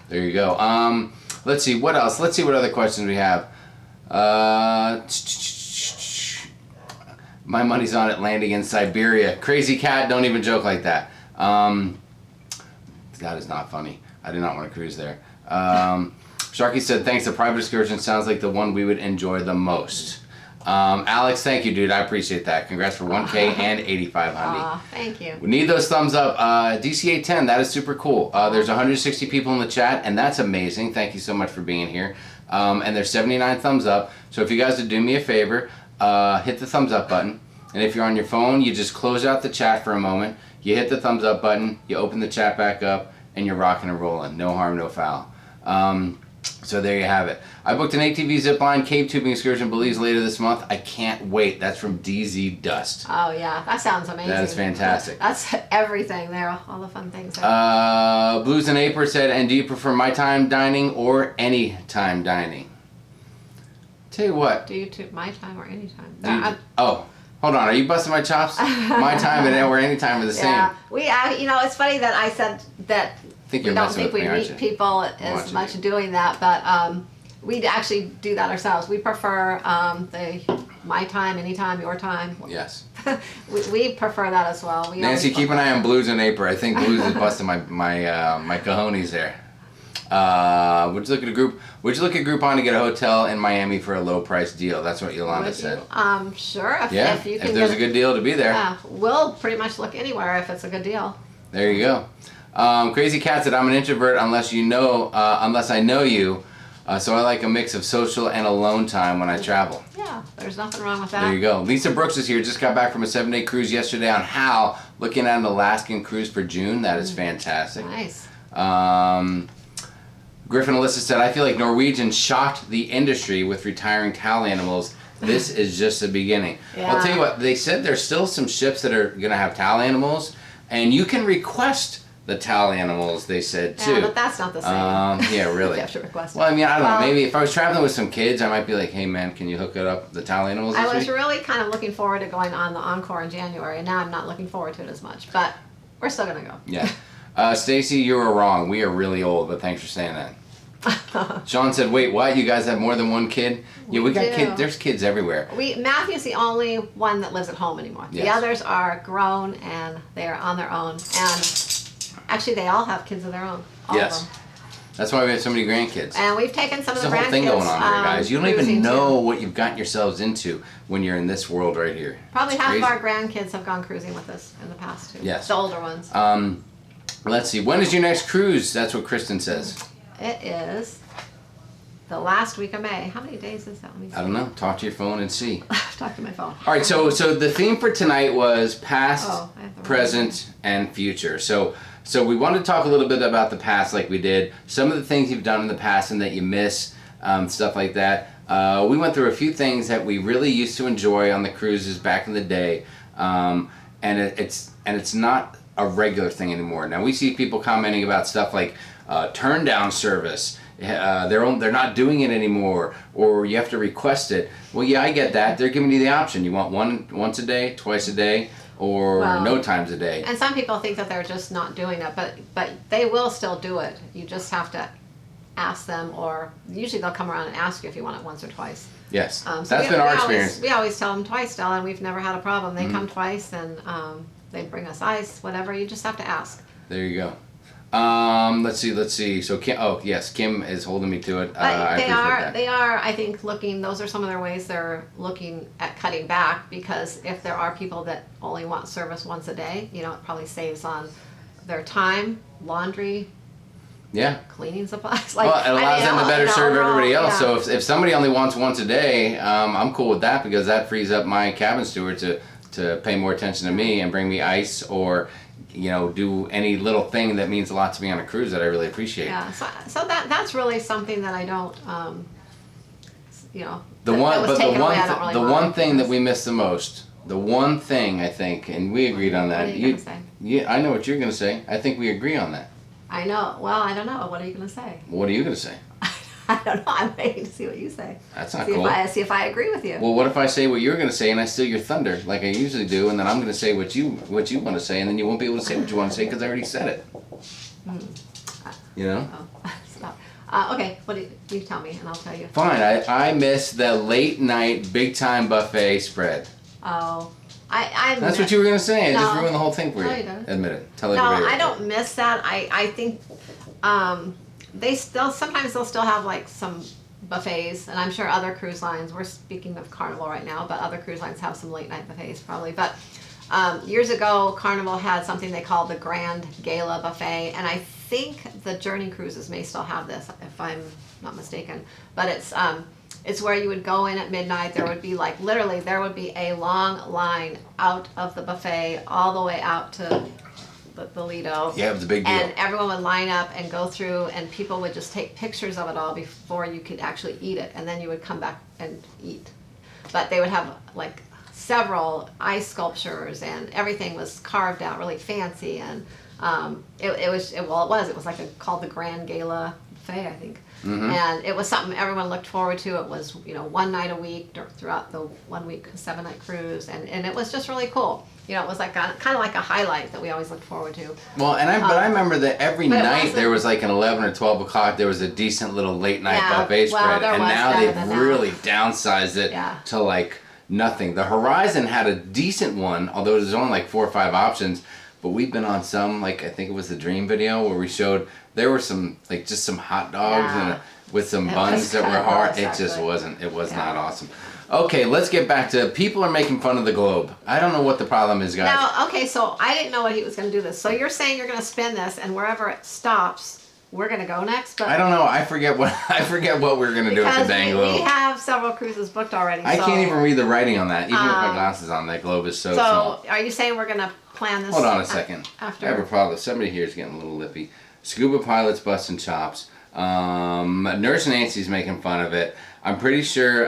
there you go. Let's see what else. Let's see what other questions we have. My money's on it landing in Siberia. Crazy cat, don't even joke like that. That is not funny. I do not want to cruise there. Sharky said, thanks, the private excursion sounds like the one we would enjoy the most. Alex, thank you, dude. I appreciate that. Congrats for 1K and 8500. Thank you. We need those thumbs up. DCA 10, that is super cool. There's 160 people in the chat, and that's amazing. Thank you so much for being here. And there's 79 thumbs up. So if you guys would do me a favor, hit the thumbs up button. And if you're on your phone, you just close out the chat for a moment. You hit the thumbs up button, you open the chat back up, and you're rocking and rolling. No harm, no foul. So there you have it. I booked an ATV zipline cave tubing excursion Belize later this month. I can't wait. That's from DZ Dust. Oh yeah, that sounds amazing. That is fantastic. That's everything there, all the fun things there. Blues and April said, and do you prefer my time dining or any time dining? Tell you what. Do you my time or any time? Oh, hold on. Are you busting my chops? My time or any time are the same. Yeah, it's funny that I said that. We don't think we meet people as much doing that, but we actually do that ourselves. We prefer my time, anytime, your time. Yes. we prefer that as well. Nancy, keep an eye on Blues and April. I think Blues is busting my cojones there. Would you look at Groupon to get a hotel in Miami for a low price deal? That's what Yolanda said. Sure. If there's a good deal to be there. Yeah, we'll pretty much look anywhere if it's a good deal. There you go. Crazy Cat said, I'm an introvert unless I know you, so I like a mix of social and alone time when I travel. Yeah, there's nothing wrong with that. There you go. Lisa Brooks is here, just got back from a 7-day cruise yesterday on Hal, looking at an Alaskan cruise for June. That is fantastic. Nice. Griffin Alyssa said, I feel like Norwegian shocked the industry with retiring towel animals. This is just the beginning. Yeah. I'll tell you what, they said there's still some ships that are going to have towel animals, and you can request the towel animals, they said, too. Yeah, but that's not the same. Yeah, really. You have to request it. Well, I mean, I don't know. Maybe if I was traveling with some kids, I might be like, hey, man, can you hook it up, the towel animals this I was week? really kind of looking forward to going on the Encore in January, and now I'm not looking forward to it as much. But we're still going to go. Yeah. Stacy, you were wrong. We are really old, but thanks for saying that. Sean said, wait, what? You guys have more than one kid? Yeah, we got kids. There's kids everywhere. Matthew's the only one that lives at home anymore. Yes. The others are grown, and they're on their own. And actually, they all have kids of their own. All Yes. of them. That's why we have so many grandkids. And we've taken some There's of a the grandkids. whole thing going on here, guys. You don't even cruising, know too. what you've gotten yourselves into when you're in this world right here. Probably It's half crazy. of our grandkids have gone cruising with us in the past, too. Yes. The older ones. Let's see. When is your next cruise? That's what Kristen says. It is the last week of May. How many days is that? Let me see. I don't know. Talk to your phone and see. Talk to my phone. All right. So the theme for tonight was past, I have the wrong present, and future. So we wanted to talk a little bit about the past, like we did. Some of the things you've done in the past and that you miss, stuff like that. We went through a few things that we really used to enjoy on the cruises back in the day, and it's not a regular thing anymore. Now we see people commenting about stuff like turn down service. They're not doing it anymore, or you have to request it. Well, yeah, I get that. They're giving you the option. You want once a day, twice a day, or no times a day. And some people think that they're just not doing it, but they will still do it. You just have to ask them, or usually they'll come around and ask you if you want it once or twice. Yes, So that's been our experience. We always tell them twice, Stella, and we've never had a problem. They come twice, and they bring us ice, whatever. You just have to ask. There you go. Let's see. So Kim is holding me to it. I appreciate that. They are, I think, looking, those are some of their ways they're looking at cutting back, because if there are people that only want service once a day, it probably saves on their time, laundry, Yeah. cleaning supplies. Well, it allows them to better serve everybody else. Yeah. So if somebody only wants once a day, I'm cool with that, because that frees up my cabin steward to pay more attention to me and bring me ice, or do any little thing that means a lot to me on a cruise that I really appreciate. Yeah, so that's really something that I don't, The one thing that we we miss the most, the one thing I think, and we agreed on that. What are you gonna say? Yeah, I know what you're gonna say. I think we agree on that. I know. Well, I don't know. What are you going to say? What are you gonna say? I don't know. I'm waiting to see what you say. That's not see cool. See if I agree with you. Well, what if I say what you're going to say and I steal your thunder, like I usually do, and then I'm going to say what you want to say, and then you won't be able to say what you want to say because I already said it. You know? Oh, stop. Okay, what do you tell me, and I'll tell you. Fine. I miss the late night big time buffet spread. Oh, I That's what you were going to say. I No. just ruined the whole thing for you. No, you don't. Admit it. Tell No, everybody. I don't miss that. I think they still sometimes they'll still have like some buffets, and I'm sure other cruise lines. We're speaking of Carnival right now, but other cruise lines have some late night buffets probably. But years ago, Carnival had something they called the Grand Gala Buffet, and I think the Journey Cruises may still have this, if I'm not mistaken. But it's where you would go in at midnight. There would be like literally there would be a long line out of the buffet all the way out to the Lido. Yeah, it was a big deal. And everyone would line up and go through, and people would just take pictures of it all before you could actually eat it, and then you would come back and eat. But they would have like several ice sculptures, and everything was carved out really fancy, and it was like called the Grand Gala Buffet, I think. Mm-hmm. And it was something everyone looked forward to. It was, one night a week throughout the 1 week, 7-night cruise, and it was just really cool. It was like kind of like a highlight that we always looked forward to. Well, but I remember that every night there was like an 11 or 12 o'clock, there was a decent little late night buffet spread, and now they've really downsized it to like nothing. The Horizon had a decent one, although there's only like 4 or 5 options. But we've been on some, like I think it was the Dream video where we showed there were some like just some hot dogs and with some buns that were hard. It just wasn't. It was not awesome. Okay, let's get back to people are making fun of the globe. I don't know what the problem is, guys. Now, okay, so I didn't know what he was going to do this. So you're saying you're going to spin this, and wherever it stops, we're going to go next. But I don't know. I forget what we're going to do with the dang globe. We have several cruises booked already. I can't even read the writing on that, even with my glasses on. That globe is so small. So are you saying we're going to plan this? Hold on a second. After I have a problem. Somebody here is getting a little lippy. Scuba pilots busting chops. Nurse Nancy's making fun of it. I'm pretty sure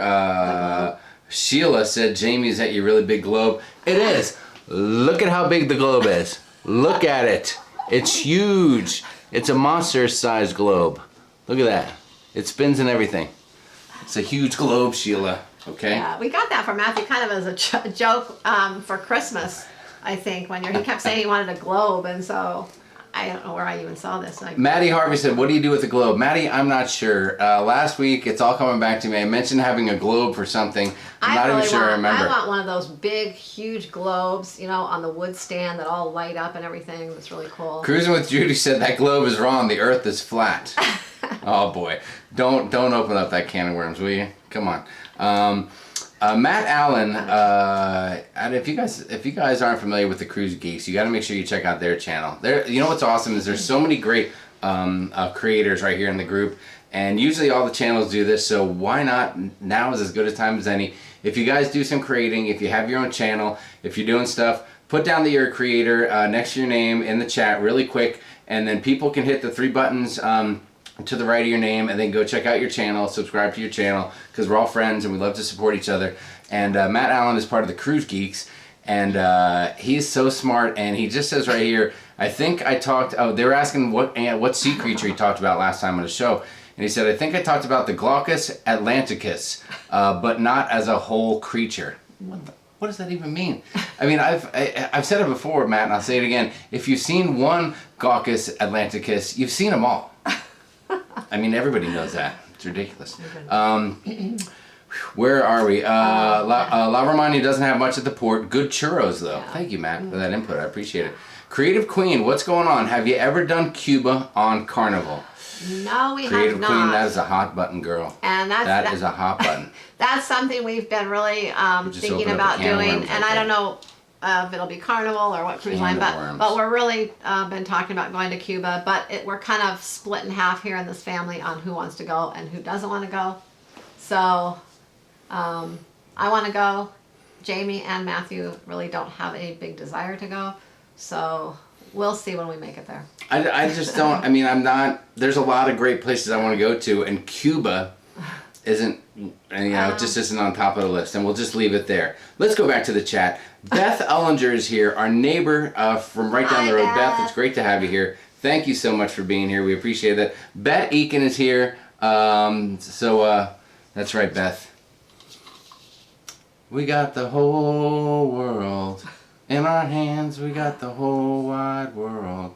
Sheila said Jamie's at your really big globe. It is. Look at how big the globe is. Look at it. It's huge. It's a monster-sized globe. Look at that. It spins and everything. It's a huge globe, Sheila. Okay? Yeah, we got that from Matthew kind of as a joke for Christmas, I think, when he kept saying he wanted a globe, and so I don't know where I even saw this. Maddie Harvey said, what do you do with the globe? Maddie, I'm not sure. Last week, it's all coming back to me. I mentioned having a globe for something. I'm not even sure I remember. I want one of those big, huge globes, on the wood stand that all light up and everything. That's really cool. Cruising with Judy said that globe is wrong. The Earth is flat. Oh boy, don't open up that can of worms, will you? Come on. Matt Allen, and if you guys aren't familiar with the Cruise Geeks, you got to make sure you check out their channel. You know what's awesome is there's so many great creators right here in the group, and usually all the channels do this. So why not? Now is as good a time as any. If you guys do some creating, if you have your own channel, if you're doing stuff, put down that you're a creator next to your name in the chat really quick, and then people can hit the 3 buttons to the right of your name, and then go check out your channel, subscribe to your channel, because we're all friends and we love to support each other. And Matt Allen is part of the Cruise Geeks, and he's so smart, and he just says right here, I think I talked, they were asking what sea creature he talked about last time on the show, and he said, I think I talked about the Glaucus atlanticus, but not as a whole creature. What does that even mean? I mean, I've said it before, Matt, and I'll say it again. If you've seen one Glaucus atlanticus, you've seen them all. I mean, everybody knows that. It's ridiculous. Where are we? La Romagna doesn't have much at the port. Good churros, though. Yeah. Thank you, Matt, for that input. I appreciate it. Creative Queen, what's going on? Have you ever done Cuba on Carnival? No, we Creative have not. Queen, that is a hot button, girl. And that is a hot button. That's something we've been really thinking about doing, and I don't know if it'll be Carnival or what cruise line, but we're really been talking about going to Cuba, but we're kind of split in half here in this family on who wants to go and who doesn't want to go. So I want to go. Jamie and Matthew really don't have any big desire to go, so we'll see when we make it there. I just don't, I mean, I'm not, there's a lot of great places I want to go to, and Cuba isn't, just isn't on top of the list, and we'll just leave it there. Let's go back to the chat. Beth Ullinger is here, our neighbor from right down the road. Beth, it's great to have you here. Thank you so much for being here. We appreciate that. Bet Eakin is here. That's right, Beth. We got the whole world in our hands. We got the whole wide world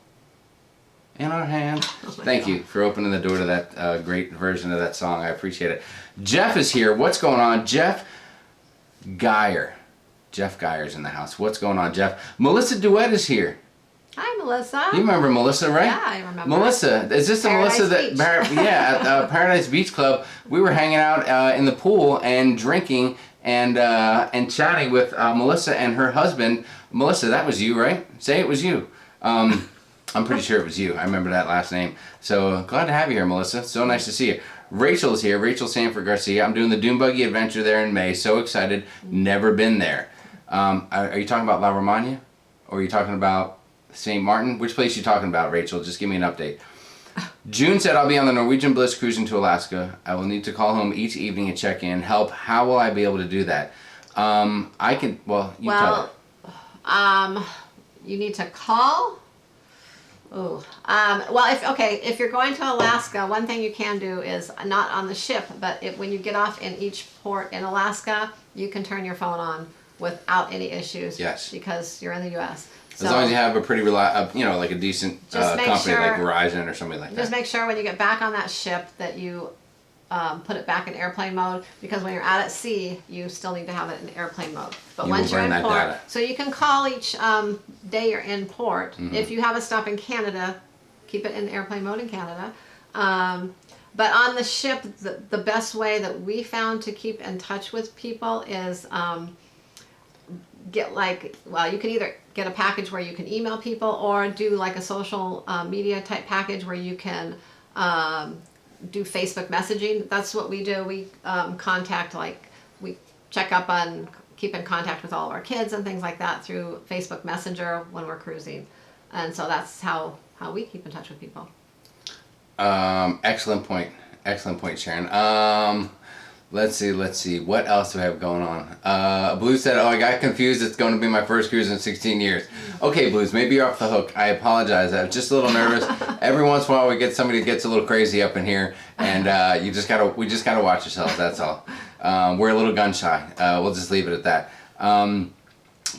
in our hands. Thank you for opening the door to that great version of that song. I appreciate it. Jeff is here. What's going on? Jeff Geyer. Jeff Geyer's in the house. What's going on, Jeff? Melissa Duet is here. Hi, Melissa. You remember Melissa, right? Yeah, I remember. Melissa, is this the Paradise Melissa Beach. at Paradise Beach Club? We were hanging out in the pool and drinking and chatting with Melissa and her husband. Melissa, that was you, right? Say it was you. I'm pretty sure it was you. I remember that last name. So glad to have you here, Melissa. So nice to see you. Rachel's here. Rachel Sanford Garcia. I'm doing the Dune Buggy Adventure there in May. So excited. Never been there. Are you talking about La Romagna? Or are you talking about St. Martin? Which place are you talking about, Rachel? Just give me an update. June said, I'll be on the Norwegian Bliss cruising to Alaska. I will need to call home each evening and check in. Help. How will I be able to do that? I can, well, you tell her. You need to call. Oh, well, if you're going to Alaska, one thing you can do is not on the ship, but when you get off in each port in Alaska, you can turn your phone on without any issues. Yes. Because you're in the U.S. As long as you have a pretty like a decent company like Verizon or something like that. Just make sure when you get back on that ship that you put it back in airplane mode, because when you're out at sea, you still need to have it in airplane mode. But You once will you're in burn that port, data. so you can call each day you're in port. Mm-hmm. If you have a stop in Canada, keep it in airplane mode in Canada. But on the ship, the best way that we found to keep in touch with people is you can either get a package where you can email people, or do like a social media type package where you can do Facebook messaging. That's what we do. We we check up on, keep in contact with all of our kids and things like that through Facebook Messenger when we're cruising. And so that's how we keep in touch with people. Excellent point, Sharon. Let's see. What else do I have going on? Blue said, I got confused. It's going to be my first cruise in 16 years. Okay, Blues, maybe you're off the hook. I apologize. I was just a little nervous. Every once in a while we get somebody that gets a little crazy up in here, and we just gotta watch ourselves, that's all. We're a little gun shy. We'll just leave it at that.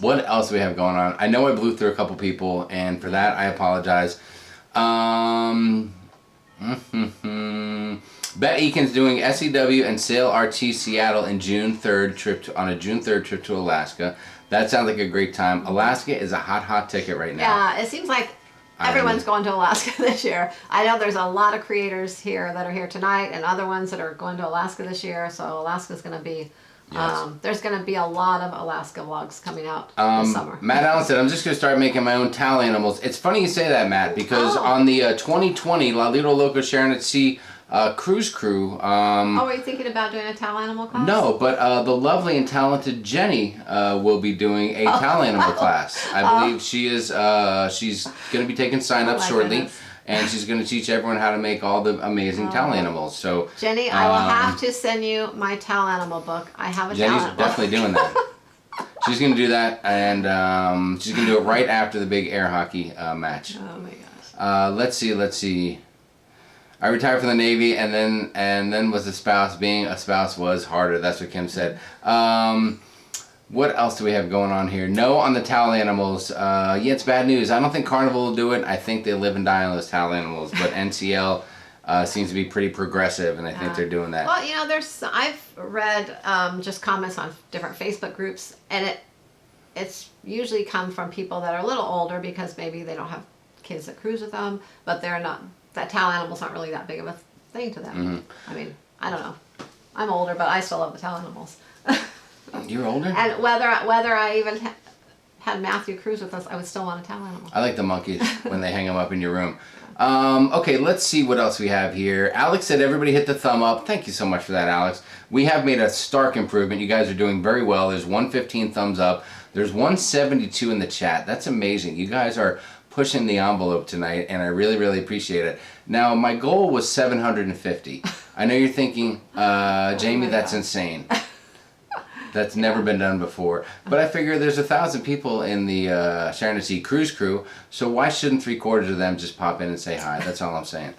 What else do we have going on? I know I blew through a couple people, and for that I apologize. Bet Eakin's doing SEW and Sail RT Seattle in June 3rd trip to Alaska. That sounds like a great time. Alaska is a hot ticket right now. Yeah, it seems like everyone's going to Alaska this year. I know there's a lot of creators here that are here tonight, and other ones that are going to Alaska this year. So Alaska's going to be, there's going to be a lot of Alaska vlogs coming out this summer. Matt Allen said, I'm just going to start making my own towel animals. It's funny you say that, Matt, because on the 2020 La Lido Loco Sharonatsea Cruise Crew. Were you thinking about doing a towel animal class? No, but the lovely and talented Jenny will be doing a towel animal class. I believe she is. She's going to be taking sign-ups shortly, goodness. and she's going to teach everyone how to make all the amazing towel animals. So Jenny, I will have to send you my towel animal book. I have a Jenny's towel animal definitely doing that. She's going to do that, and she's going to do it right after the big air hockey match. Oh my gosh. Let's see. I retired from the Navy, and then was a spouse. Being a spouse was harder. That's what Kim said. What else do we have going on here? No on the towel animals. Yeah, it's bad news. I don't think Carnival will do it. I think they live and die on those towel animals. But NCL seems to be pretty progressive, and I think they're doing that. Well, I've read just comments on different Facebook groups, and it's usually come from people that are a little older because maybe they don't have kids that cruise with them, but they're not. That towel animal's not really that big of a thing to them. Mm-hmm. I mean, I don't know. I'm older, but I still love the towel animals. You're older? And whether I even had Matthew cruise with us, I would still want a towel animal. I like the monkeys when they hang them up in your room. Okay, let's see what else we have here. Alex said everybody hit the thumb up. Thank you so much for that, Alex. We have made a stark improvement. You guys are doing very well. There's 115 thumbs up. There's 172 in the chat. That's amazing. You guys are pushing the envelope tonight, and I really, really appreciate it. Now, my goal was 750. I know you're thinking, Jamie, that's insane. That's never been done before. But I figure there's 1,000 people in the Sharonatsea Cruise Crew, so why shouldn't 3/4 of them just pop in and say hi? That's all I'm saying.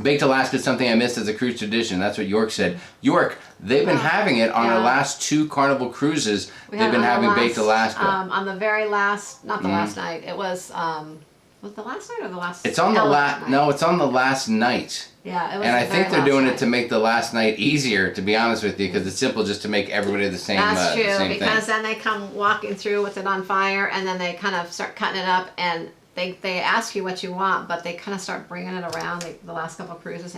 Baked Alaska is something I missed as a cruise tradition. That's what York said. York, they've been having it on our last 2 Carnival cruises. They've been having Baked Alaska. On the very last, not the last night. It was the last night or the last? It's on the last. No, it's on the last night. Yeah, it was. And I think they're doing night. it to make the last night easier. To be honest with you, because it's simple just to make everybody the same. That's true, the same because thing. then they come walking through with it on fire, and then they kind of start cutting it up, and they ask you what you want, but they kind of start bringing it around the last couple of cruises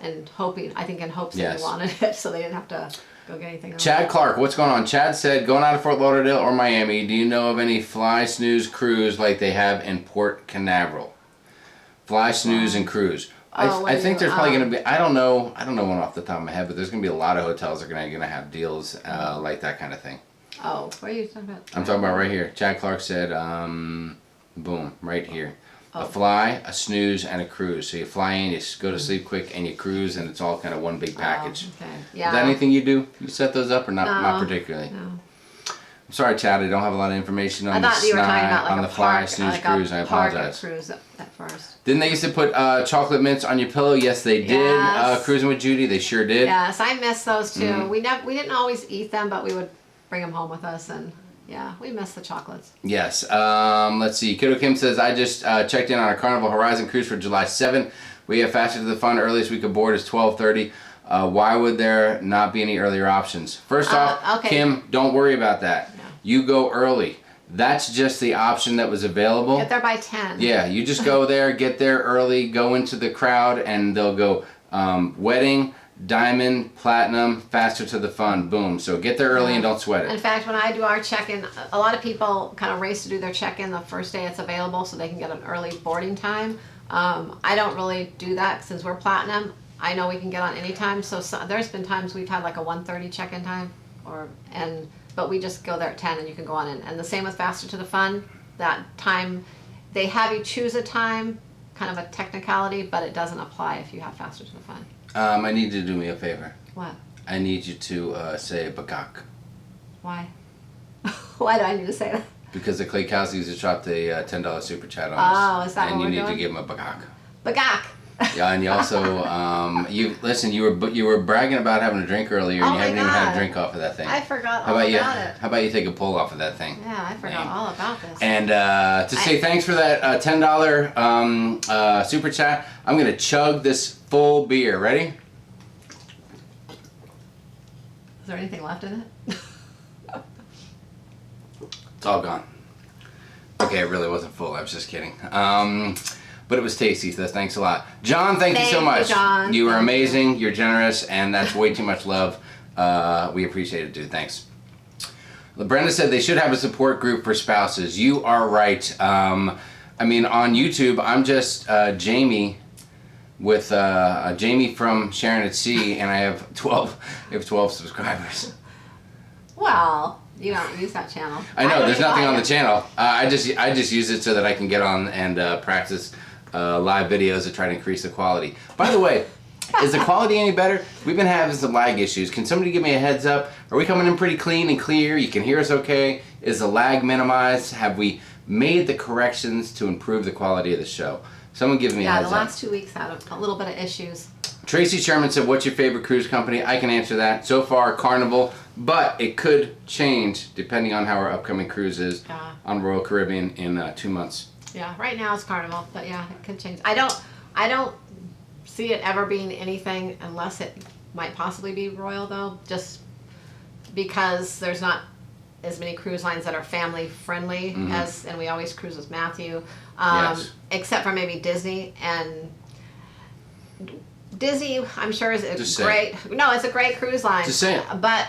and hoping, I think in hopes that you wanted it, so they didn't have to go get anything else. Chad Clark, what's going on? Chad said, going out of Fort Lauderdale or Miami, do you know of any fly snooze cruise like they have in Port Canaveral? Fly snooze and cruise. I think there's probably going to be, I don't know one off the top of my head, but there's going to be a lot of hotels that are going to have deals like that kind of thing. Oh, what are you talking about? I'm talking about right here. Chad Clark said, boom, right here. A fly, a snooze, and a cruise. So you fly in, you go to sleep quick, and you cruise, and it's all kind of one big package. Okay. Yeah. Is that anything you do? You set those up or not? No, Not particularly. No. I'm sorry, Chad. I don't have a lot of information on I thought you were talking about like on a the fly park, snooze like cruise. I a park apologize. cruise at first. Didn't they used to put chocolate mints on your pillow? Yes, they did. Yes. Cruising with Judy, they sure did. Yes, I miss those too. Mm-hmm. We didn't always eat them, but we would bring them home with us, and yeah, we miss the chocolates. Yes. Let's see. Kiddo Kim says, I just checked in on our Carnival Horizon cruise for July 7th. We have faster to the fun. Earliest we could board is 12:30. Why would there not be any earlier options? First off, okay. Kim, don't worry about that. No. You go early. That's just the option that was available. Get there by 10. Yeah, you just go there, get there early, go into the crowd, and they'll go wedding, diamond, platinum, faster to the fun, boom. So get there early and don't sweat In it. fact, when I do our check-in, a lot of people kind of race to do their check-in the first day it's available so they can get an early boarding time. I don't really do that since we're platinum. I know we can get on any time, so there's been times we've had like a 1:30 check-in time, but we just go there at 10 and you can go on in. And the same with Faster to the Fun. That time, they have you choose a time, kind of a technicality, but it doesn't apply if you have Faster to the Fun. I need you to do me a favor. What? I need you to say bagak. Why? Why do I need to say that? Because the Clay Cowsies just dropped a $10 super chat on us. Oh, is that and what we're you need doing? to give them a bagak. Bagak! Yeah, and you also, you were bragging about having a drink earlier, and Oh you my haven't even had a God. drink off of that thing. I forgot How all about about it. How about you take a pull off of that thing? Yeah, I forgot all about this. And to say thanks for that $10 super chat, I'm going to chug this full beer. Ready? Is there anything left in it? It's all gone. Okay, it really wasn't full. I was just kidding. But it was tasty, so thanks a lot. John, thank you so much. John. You are amazing. You're generous, and that's way too much love. We appreciate it, dude. Thanks. Brenda said they should have a support group for spouses. You are right. I mean, on YouTube, I'm just Jamie with Jamie from Sharon at Sea, and I have 12 subscribers. Well, you don't use that channel. I know, there's nothing on the it. channel. I just use it so that I can get on and practice live videos to try to increase the quality. By the way, is the quality any better? We've been having some lag issues. Can somebody give me a heads up? Are we coming in pretty clean and clear? You can hear us okay? Is the lag minimized? Have we made the corrections to improve the quality of the show? Someone give me a heads Yeah, the up. last 2 weeks had a little bit of issues. Tracy Sherman said, what's your favorite cruise company? I can answer that. So far, Carnival, but it could change depending on how our upcoming cruise is on Royal Caribbean in 2 months. Yeah, right now it's Carnival, but yeah, it could change. I don't see it ever being anything unless it might possibly be Royal though, just because there's not as many cruise lines that are family friendly and we always cruise with Matthew, Yes. except for maybe Disney. And Disney, I'm sure is Just a great. No, it's a great cruise line. Just say it. But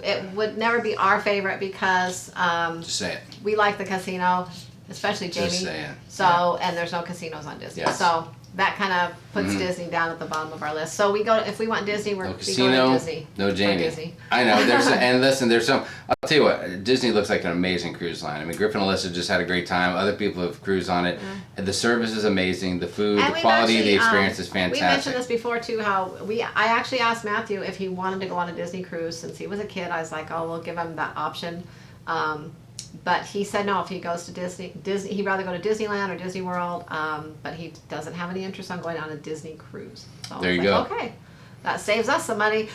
it would never be our favorite because Just say it. we like the casino, especially Jamie. Just say it. So, and there's no casinos on Disney. Yes. So that kind of puts Disney down at the bottom of our list. So we go if we want Disney, No we go casino, to Disney. no for Jamie. Disney. I know. And listen, there's some. I'll tell you what. Disney looks like an amazing cruise line. I mean, Griffin and Alyssa just had a great time. Other people have cruised on it. And the service is amazing. The food, And the we've quality of the actually, experience is fantastic. We mentioned this before too. How I actually asked Matthew if he wanted to go on a Disney cruise since he was a kid. I was like, oh, we'll give him that option. But he said no, if he goes to Disney, he'd rather go to Disneyland or Disney World, but he doesn't have any interest on going on a Disney cruise. So there you go. Okay, that saves us some money.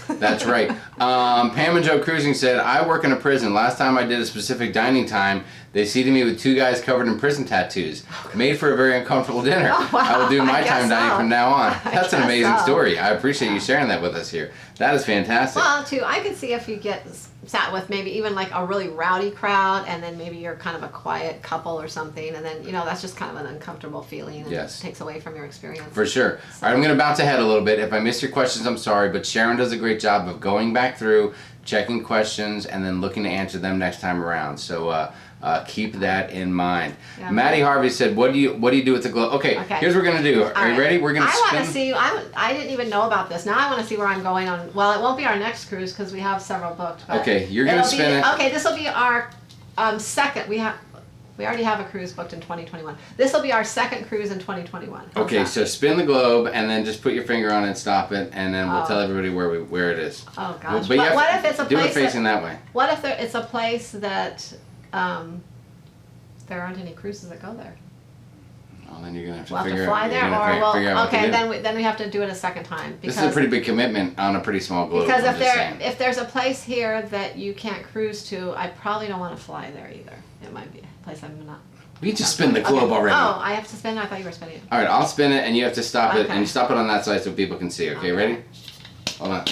That's right. Pam and Joe Cruising said, I work in a prison. Last time I did a specific dining time, they seated me with 2 guys covered in prison tattoos. Made for a very uncomfortable dinner. Oh, wow. I will do my time dining so. from now on. That's an amazing so. story. I appreciate you sharing that with us here. That is fantastic. Well, too, I could see if you get sat with maybe even like a really rowdy crowd, and then maybe you're kind of a quiet couple or something, and then, you know, that's just kind of an uncomfortable feeling, and yes. it takes away from your experience. For sure. All right, I'm going to bounce ahead a little bit. If I missed your questions, I'm sorry, but Sharon does a great job of going back through, checking questions, and then looking to answer them next time around. So keep that in mind. Yeah, Maddie Harvey said, "What do you do with the globe?" Okay, here's what we're gonna do. Are you ready? We're gonna. I want to see. I didn't even know about this. Now I want to see where I'm going on. Well, it won't be our next cruise because we have several booked. But okay, you're gonna spin it. Okay, this will be our second. We already have a cruise booked in 2021. This will be our second cruise in 2021. Okay, so spin the globe and then just put your finger on it and stop it, and then we'll tell everybody where it is. Oh gosh! But what if it's a place do it facing that way? What if it's a place that there aren't any cruises that go there? Well, then you're gonna have to we'll figure have to fly out. there, or okay, then we have to do it a second time. This is a pretty big commitment on a pretty small globe. Because if there's a place here that you can't cruise to, I probably don't want to fly there either. It might be a place I'm not. We just spin the globe already. Oh, I have to spin? I thought you were spinning it. All right, I'll spin it, and you have to stop it, and you stop it on that side so people can see. Okay, ready? Hold on.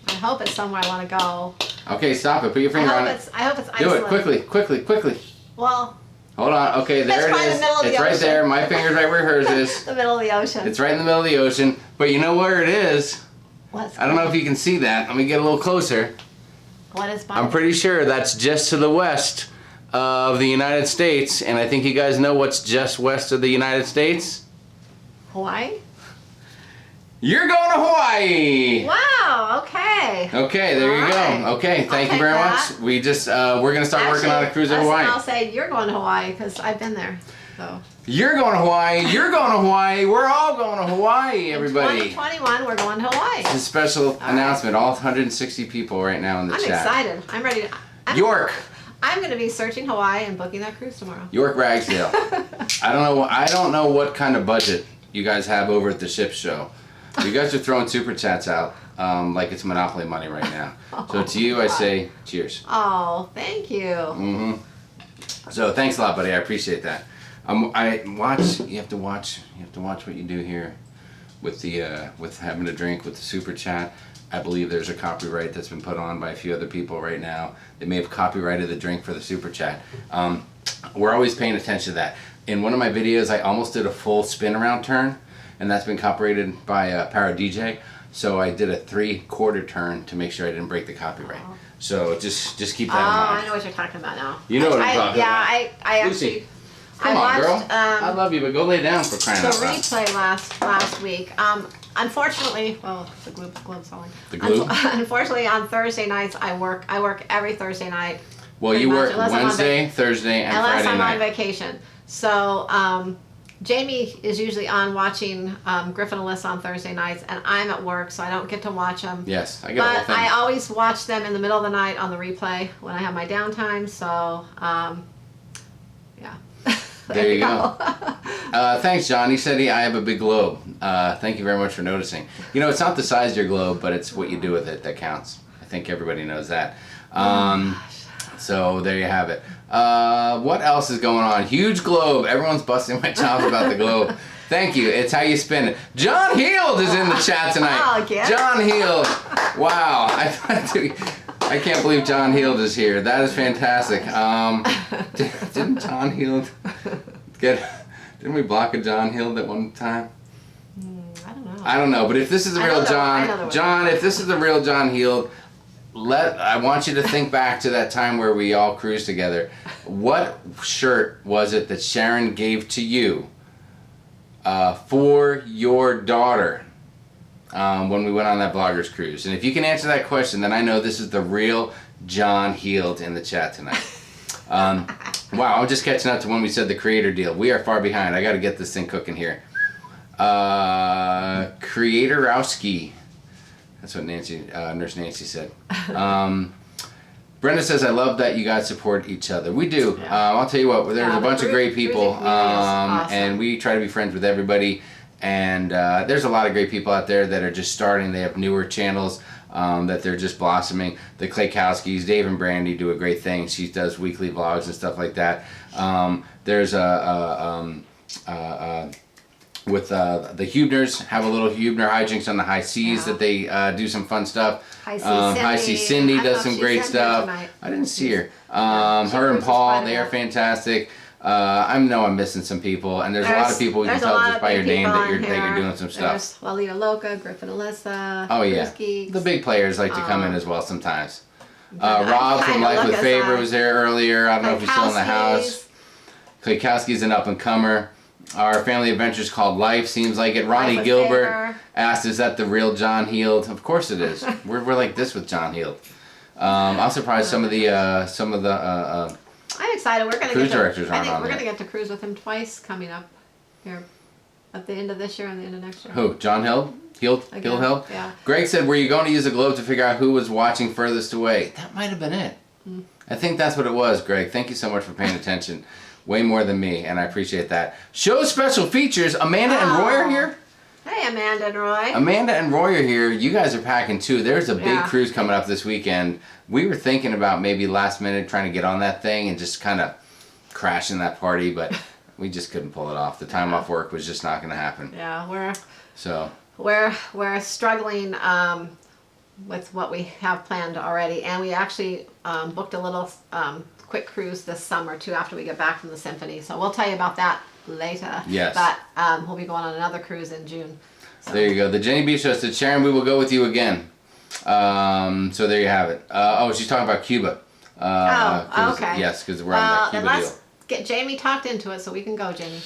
I hope it's somewhere I want to go. Okay, stop it. Put your finger on it. I hope it's Do Iceland. it quickly. Well. Hold on. Okay, there it is. It's right there. My finger's right where hers is. The middle of the ocean. It's right in the middle of the ocean. But you know where it is? I don't know if you can see that. Let me get a little closer. What is I'm pretty sure that's just to the west of the United States, and I think you guys know what's just west of the United States. Hawaii? You're going to Hawaii! Wow, okay. Okay, there you go. Okay, thank you very much. We just, we're going to start working on a cruise to Hawaii. I'll say you're going to Hawaii, because I've been there. So. You're going to Hawaii, you're going to Hawaii, we're all going to Hawaii, everybody. In 2021, we're going to Hawaii. It's a special announcement. All 160 people right now in the chat. I'm excited. I'm ready to... York! I'm going to be searching Hawaii and booking that cruise tomorrow. York Ragsdale. I don't know what kind of budget you guys have over at the ship show. You guys are throwing super chats out like it's Monopoly money right now. So to you, I say cheers. Oh, thank you. Mm-hmm. So thanks a lot, buddy. I appreciate that. You have to watch what you do here with the with having a drink with the super chat. I believe there's a copyright that's been put on by a few other people right now. They may have copyrighted the drink for the super chat. We're always paying attention to that. In one of my videos, I almost did a full spin around turn, and that's been copyrighted by Para DJ. So I did a 3/4 turn to make sure I didn't break the copyright. Oh. So just keep that in mind. I know what you're talking about now. You know what I'm talking about. Yeah, I Lucy, actually. Come on, girl. I love you, but go lay down for crying out loud. The replay last week. Unfortunately, the globe's falling. The globe? Unfortunately, on Thursday nights, I work every Thursday night. Well, you work Wednesday, Thursday, and Friday night. Unless I'm on vacation. So, Jamie is usually on watching Griffin and Alyssa on Thursday nights, and I'm at work, so I don't get to watch them. Yes, I get the whole thing. But I always watch them in the middle of the night on the replay when I have my downtime, so, yeah. There you go. Thanks, John. He said I have a big globe. Thank you very much for noticing. You know, it's not the size of your globe, but it's what you do with it that counts. I think everybody knows that. So there you have it. What else is going on? Huge globe. Everyone's busting my chops about the globe. Thank you. It's how you spin it. John Heald is in the chat tonight. Oh, again? John Heald. Wow. I can't believe John Heald is here. That is fantastic. Didn't John Heald didn't we block a John Heald at one time? I don't know. I don't know, but if this is the real John, if this is the real John Heald, I want you to think back to that time where we all cruised together. What shirt was it that Sharon gave to you for your daughter when we went on that bloggers cruise? And if you can answer that question, then I know this is the real John Heald in the chat tonight. Wow, I'm just catching up to when we said the creator deal. We are far behind. I got to get this thing cooking here. Creatorowski. That's what Nurse Nancy said. Brenda says, I love that you guys support each other. We do. Yeah. I'll tell you what, there's a bunch of great people, awesome. and we try to be friends with everybody. And there's a lot of great people out there that are just starting. They have newer channels that they're just blossoming. The Claykowskis, Dave and Brandy do a great thing. She does weekly vlogs and stuff like that. There's with the Hubners, have a little Hubner hijinks on the high seas that they do some fun stuff. High Sea Cindy does some great stuff. I didn't see her. Her and Paul, they are fantastic. I know I'm missing some people, and there's a lot of people you can tell just by your name that you're doing some stuff. There's Lalita Loca, Griffin Alyssa. Oh yeah, the big players like to come in as well sometimes. Rob from Life with Favor was there earlier. I don't know if he's still in the house. Claykowski's an up-and-comer. Our family adventures called Life seems like it. Ronnie Gilbert asked, "Is that the real John Heald?" Of course it is. We're like this with John Heald. I'm surprised some of the I'm excited. We're gonna cruise directors aren't on we're there. gonna get to cruise with him twice coming up here at the end of this year and the end of next year. Who? John Hill? Hill? Yeah. Greg said, "Were you going to use a globe to figure out who was watching furthest away?" That might have been it. I think that's what it was, Greg. Thank you so much for paying attention. Way more than me, and I appreciate that. Show special features. Amanda and Roy are here. Hey, Amanda and Roy. Amanda and Roy are here. You guys are packing too. There's a big cruise coming up this weekend. We were thinking about maybe last minute trying to get on that thing and just kind of crashing that party, but we just couldn't pull it off. The time off work was just not going to happen. Yeah, we're struggling with what we have planned already, and we actually booked a little quick cruise this summer too after we get back from the symphony. So we'll tell you about that later. Yes. But we'll be going on another cruise in June. So. There you go. The Jenny B Show said, Sharon, we will go with you again. So there you have it. She's talking about Cuba. Okay. Yes, because we're on that Cuba let's deal. Get Jamie talked into it so we can go, Jamie.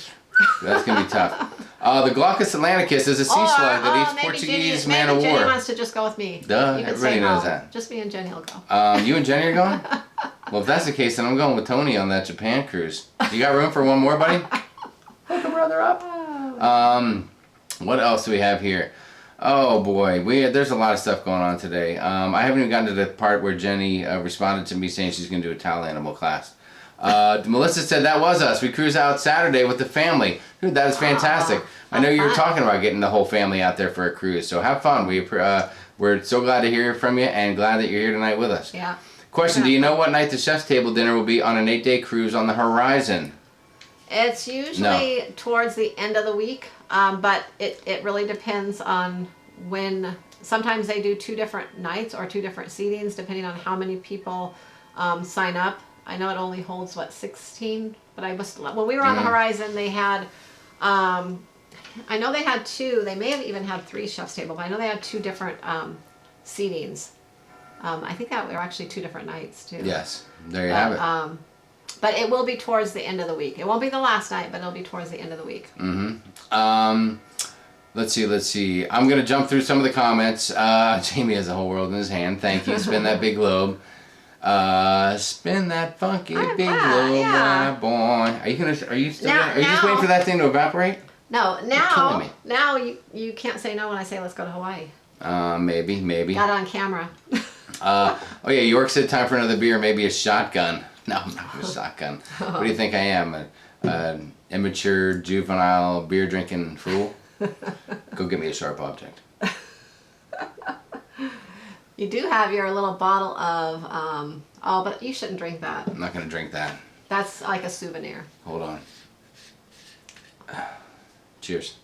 That's going to be tough. The Glaucus Atlanticus is a sea slug that eats Portuguese man of war. Jenny wants to just go with me. Duh, everybody knows that. Just me and Jenny will go. You and Jenny are going? Well, if that's the case, then I'm going with Tony on that Japan cruise. You got room for one more, buddy? Hook a brother up. What else do we have here? Oh boy, there's a lot of stuff going on today. I haven't even gotten to the part where Jenny responded to me saying she's going to do a towel animal class. Melissa said that was us. We cruise out Saturday with the family. Dude, that is fantastic. I know you were talking about getting the whole family out there for a cruise, so have fun. We're so glad to hear from you and glad that you're here tonight with us. Yeah. Question, do you know what night the chef's table dinner will be on an 8-day cruise on the horizon? It's usually towards the end of the week, but it really depends on when. Sometimes they do 2 different nights or 2 different seatings depending on how many people sign up. I know it only holds 16, but when we were on the horizon, they had. I know they had 2. They may have even had 3 chef's table, but I know they had 2 different seatings. I think that were actually 2 different nights too. Yes, there you have it. But it will be towards the end of the week. It won't be the last night, but it'll be towards the end of the week. Let's see. I'm going to jump through some of the comments. Jamie has the whole world in his hand. Thank you. Spin that big globe. Spin that funky big globe, my boy. Are you just waiting for that thing to evaporate? No, You're killing me. now you can't say no when I say let's go to Hawaii. Maybe. Got it on camera. Oh yeah, York said time for another beer, maybe a shotgun. No, I'm not a shotgun. What do you think I am? An immature, juvenile, beer drinking fool? Go get me a sharp object. You do have your little bottle of, but you shouldn't drink that. I'm not going to drink that. That's like a souvenir. Hold on. Cheers.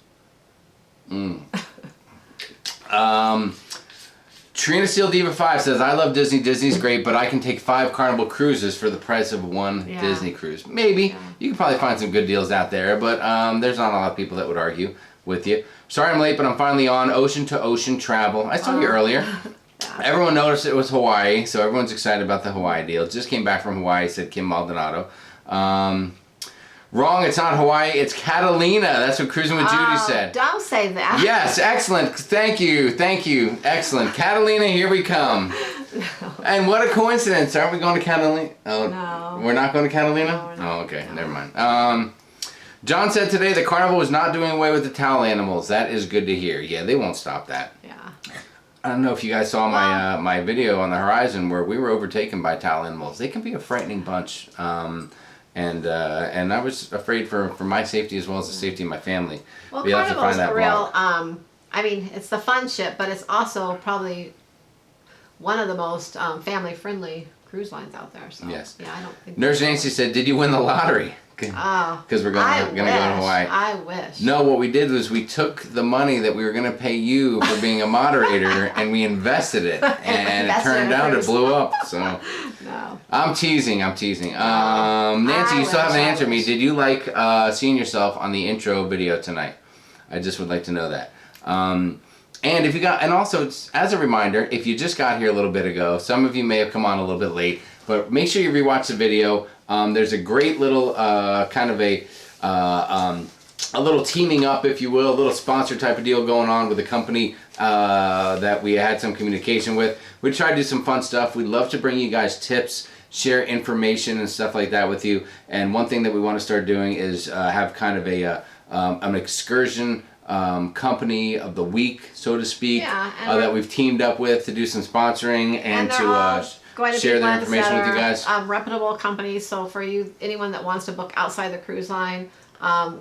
Trina Steele Diva 5 says, I love Disney. Disney's great, but I can take 5 Carnival cruises for the price of 1 Disney cruise. Maybe. Yeah. You can probably find some good deals out there, but there's not a lot of people that would argue with you. Sorry I'm late, but I'm finally on Ocean to Ocean Travel. I saw you earlier. Everyone noticed it was Hawaii, so everyone's excited about the Hawaii deal. Just came back from Hawaii, said Kim Maldonado. Wrong, it's not Hawaii, it's Catalina. That's what Cruising with Judy said. Don't say that. Yes, excellent. Thank you. Excellent. Catalina, here we come. No. And what a coincidence. Aren't we going to Catalina? Oh, no. We're not going to Catalina? No, we're not. Oh, okay. No. Never mind. John said today the carnival is not doing away with the towel animals. That is good to hear. Yeah, they won't stop that. Yeah. I don't know if you guys saw my video on the horizon where we were overtaken by towel animals. They can be a frightening bunch, and I was afraid for my safety as well as the safety of my family. Well, But you'll have to Carnival's find that a real. vlog. I mean, it's the fun ship, but it's also probably one of the most family-friendly cruise lines out there. So Yes. yeah, I don't think. Nurse Nancy said, "Did you win the lottery?" Oh, Because we're gonna go to Hawaii. I wish. No, what we did was we took the money that we were going to pay you for being a moderator and we invested it. And it turned out it blew up. So No. I'm teasing. Nancy, you still haven't answered me. Did you like seeing yourself on the intro video tonight? I just would like to know that. And if you got, and also as a reminder, if you just got here a little bit ago, some of you may have come on a little bit late, but make sure you rewatch the video. There's a great little kind of a little teaming up, if you will, a little sponsor type of deal going on with a company that we had some communication with. We try to do some fun stuff. We'd love to bring you guys tips, share information and stuff like that with you. And one thing that we want to start doing is have kind of an excursion company of the week, so to speak, that we've teamed up with to do some sponsoring and to share their information with you guys. Reputable companies. So for you, anyone that wants to book outside the cruise line,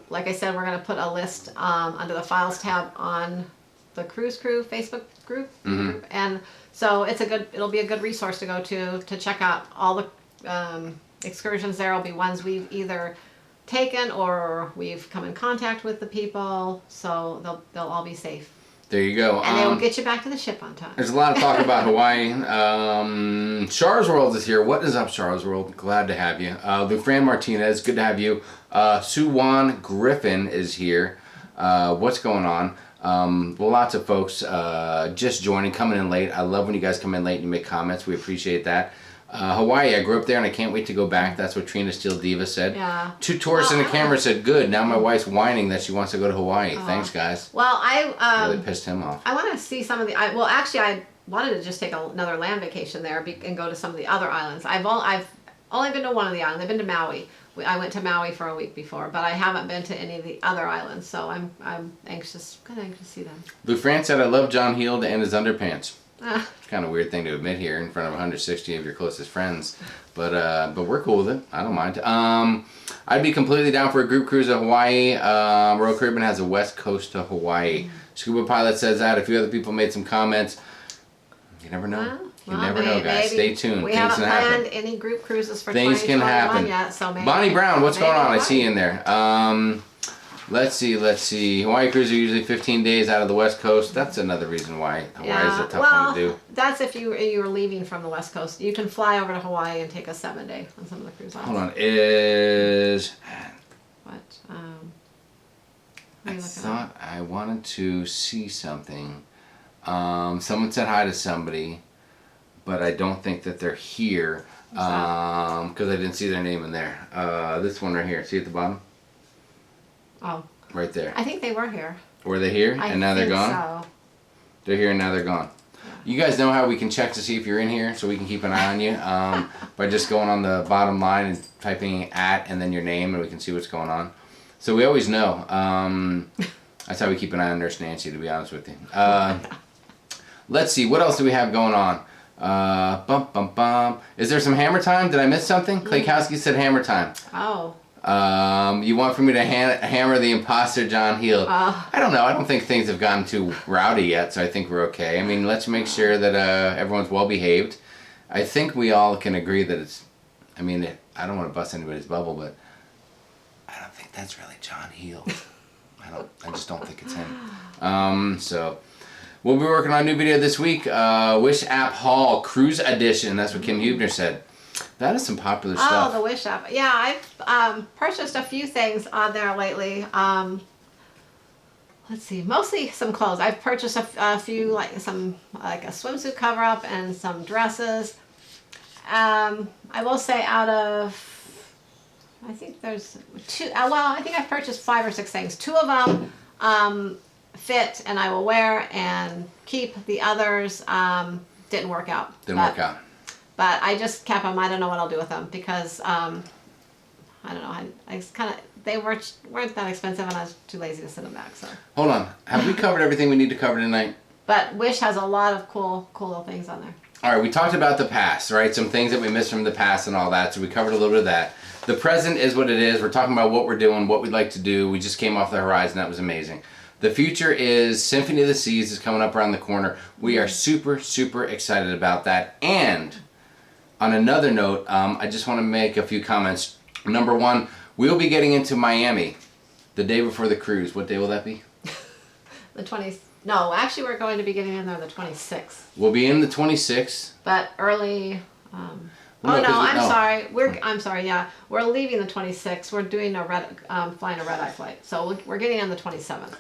like I said, we're going to put a list under the files tab on the Cruise Crew Facebook group, and so it'll be a good resource to go to check out all the excursions. There will be ones we've either taken or we've come in contact with the people, so they'll all be safe. There you go. And they will get you back to the ship on time. There's a lot of talk about Hawaii. Char's World is here. What is up, Char's World? Glad to have you. Lufran Martinez, good to have you. Suwan Griffin is here. What's going on? Lots of folks just joining, coming in late. I love when you guys come in late and you make comments. We appreciate that. Hawaii, I grew up there and I can't wait to go back. That's what Trina Steele Diva said. Yeah. 2 tourists in the camera said, good. Now my wife's whining that she wants to go to Hawaii. Thanks, guys. Well, I really pissed him off. I want to see some of the. I wanted to just take another land vacation there and go to some of the other islands. I've only been to one of the islands. I've been to Maui. I went to Maui for a week before, but I haven't been to any of the other islands. So I'm kind of anxious to see them. Lou France said, I love John Heald and his underpants. It's kind of a weird thing to admit here in front of 160 of your closest friends, but we're cool with it. I don't mind. I'd be completely down for a group cruise to Hawaii. Royal Caribbean has a west coast to Hawaii. Scuba Pilot says that. A few other people made some comments. You never know. You never know, guys. Stay tuned. We haven't planned any group cruises for 2021 yet, so maybe. Bonnie Brown, what's going on? I see you in there. Let's see. Hawaii cruises are usually 15 days out of the West Coast. That's another reason why Hawaii is a tough one to do. That's if you're leaving from the West Coast. You can fly over to Hawaii and take a 7-day on some of the cruise lines. Hold on. What? I thought I wanted to see something. Someone said hi to somebody, but I don't think that they're here because I didn't see their name in there. This one right here. See at the bottom? Oh. Right there. I think they were here. Were they here and now they're gone? So. They're here and now they're gone. Yeah. You guys know how we can check to see if you're in here so we can keep an eye on you by just going on the bottom line and typing @ and then your name and we can see what's going on. So we always know. That's how we keep an eye on Nurse Nancy, to be honest with you. Let's see. What else do we have going on? Is there some hammer time? Did I miss something? Klaykowski said hammer time. Oh. You want for me to hammer the imposter John Heald? I don't know. I don't think things have gotten too rowdy yet, so I think we're okay. I mean, let's make sure that everyone's well behaved. I think we all can agree that it's. I mean, I don't want to bust anybody's bubble, but I don't think that's really John Heald. I just don't think it's him. So we'll be working on a new video this week. Wish App Haul Cruise Edition. That's what Kim Huebner said. That is some popular stuff. Oh, the Wish app. Yeah, I've purchased a few things on there lately. Let's see, mostly some clothes. I've purchased a few, like a swimsuit cover up and some dresses. I will say out of, I think there's 2. I think I've purchased 5 or 6 things. 2 of them fit and I will wear and keep. The others didn't work out. Didn't work out. But I just kept them. I don't know what I'll do with them because I don't know. I kind of they weren't that expensive, and I was too lazy to send them back. So hold on. Have we covered everything we need to cover tonight? But Wish has a lot of cool little things on there. All right, we talked about the past, right? Some things that we missed from the past and all that, so we covered a little bit of that. The present is what it is. We're talking about what we're doing, what we'd like to do. We just came off the horizon. That was amazing. The future is Symphony of the Seas is coming up around the corner. We are super, super excited about that. And on another note, I just want to make a few comments. Number one, we'll be getting into Miami the day before the cruise. What day will that be? The 20th. No, actually, we're going to be getting in there the 26th. We'll be in the 26th. But early. Well, no, sorry. I'm sorry. Yeah, we're leaving the 26th. We're doing flying a red-eye flight. So we're getting on the 27th,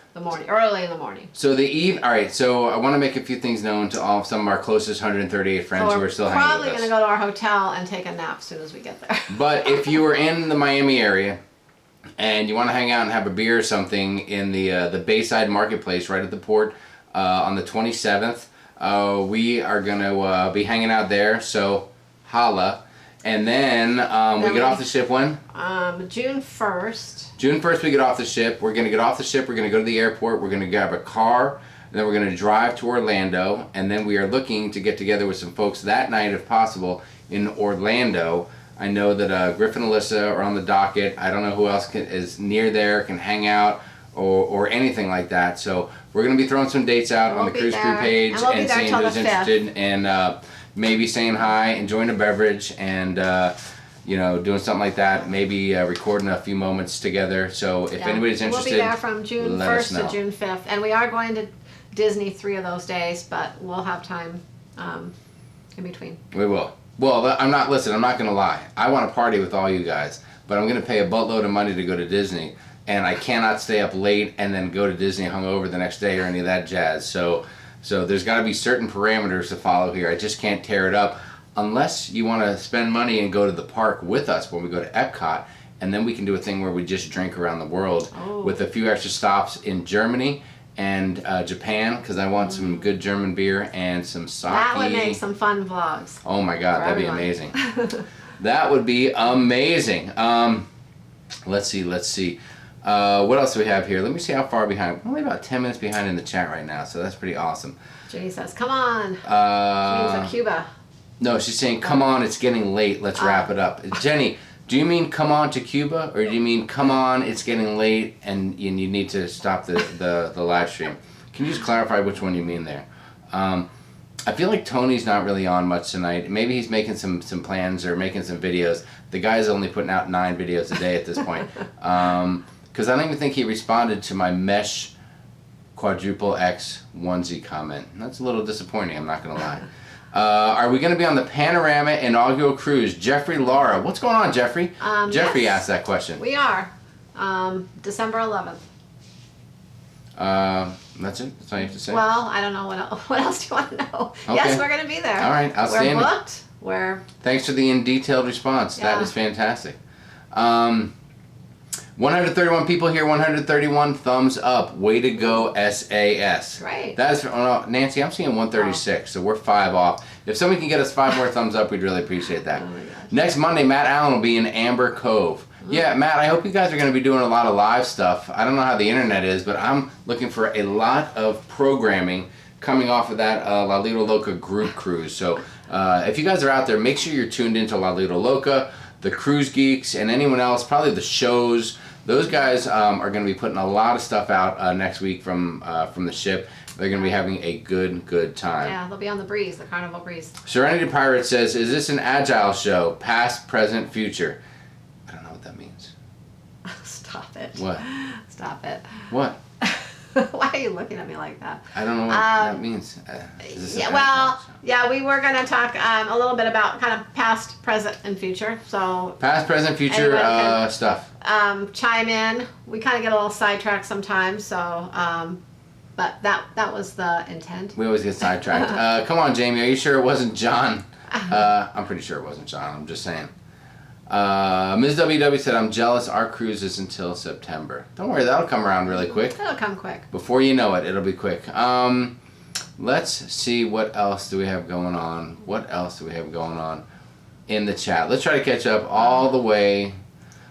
early in the morning. So all right. So I want to make a few things known to some of our closest 138 friends who are still hanging with us. We're probably going to go to our hotel and take a nap as soon as we get there. But if you are in the Miami area and you want to hang out and have a beer or something in the Bayside Marketplace right at the port on the 27th, we are going to be hanging out there. So holla. And then we get off the ship when? June 1st. June 1st we get off the ship. We're going to get off the ship. We're going to go to the airport. We're going to grab a car. And then we're going to drive to Orlando. And then we are looking to get together with some folks that night, if possible, in Orlando. I know that Griffin and Alyssa are on the docket. I don't know who else is near there, can hang out, or anything like that. So we're going to be throwing some dates out on the Cruise Crew page and seeing who's interested. And maybe saying hi, enjoying a beverage, and doing something like that. Maybe recording a few moments together. So if anybody's interested, we'll be there from June 1st to June 5th, and we are going to Disney 3 of those days, but we'll have time in between. We will. Well, I'm not going to lie. I want to party with all you guys, but I'm going to pay a buttload of money to go to Disney, and I cannot stay up late and then go to Disney hungover the next day or any of that jazz. So there's got to be certain parameters to follow here. I just can't tear it up unless you want to spend money and go to the park with us when we go to Epcot, and then we can do a thing where we just drink around the world with a few extra stops in Germany and Japan, because I want some good German beer and some sake. That would make some fun vlogs. Oh my God, that'd be amazing. That would be amazing. Let's see. What else do we have here? Let me see how far behind. We're only about 10 minutes behind in the chat right now, so that's pretty awesome. Jenny says, come on. She means a Cuba. No, she's saying, come on, it's getting late. Let's wrap it up. Jenny, do you mean come on to Cuba, or do you mean come on, it's getting late, and you need to stop the live stream? Can you just clarify which one you mean there? I feel like Tony's not really on much tonight. Maybe he's making some plans or making some videos. The guy's only putting out 9 videos a day at this point. Because I don't even think he responded to my mesh quadruple X onesie comment. That's a little disappointing, I'm not going to lie. Are we going to be on the Panorama inaugural cruise? Jeffrey Laura. What's going on, Jeffrey? Jeffrey asked that question. We are. December 11th. That's it? That's all you have to say? Well, I don't know what else do you want to know. Okay. Yes, we're going to be there. All right, outstanding. We're booked. Thanks for the detailed response. Yeah. That is fantastic. 131 people here, 131 thumbs up. Way to go, SAS. Right. That's Nancy, I'm seeing 136, so we're 5 off. If somebody can get us 5 more thumbs up, we'd really appreciate that. Oh my gosh. Next Monday, Matt Allen will be in Amber Cove. Yeah, Matt, I hope you guys are going to be doing a lot of live stuff. I don't know how the internet is, but I'm looking for a lot of programming coming off of that La Lido Loca group cruise. So if you guys are out there, make sure you're tuned into La Lido Loca, the Cruise Geeks, and anyone else, probably the shows. Those guys are going to be putting a lot of stuff out next week from the ship. They're going to be having a good time. Yeah, they'll be on the breeze, the Carnival breeze. Serenity Pirate says, is this an agile show? Past, present, future? I don't know what that means. Stop it. What? Stop it. What? Why are you looking at me like that? I don't know what that means. We were going to talk a little bit about kind of past, present, and future. So past, present, future stuff. Chime in. We kind of get a little sidetracked sometimes, so but that was the intent. We always get sidetracked. Come on, Jamie. Are you sure it wasn't John? I'm pretty sure it wasn't John. I'm just saying. Ms. WW said, I'm jealous our cruise is until September. Don't worry, that'll come around really quick. It'll come quick. Before you know it, it'll be quick. Let's see, what else do we have going on? What else do we have going on in the chat? Let's try to catch up all the way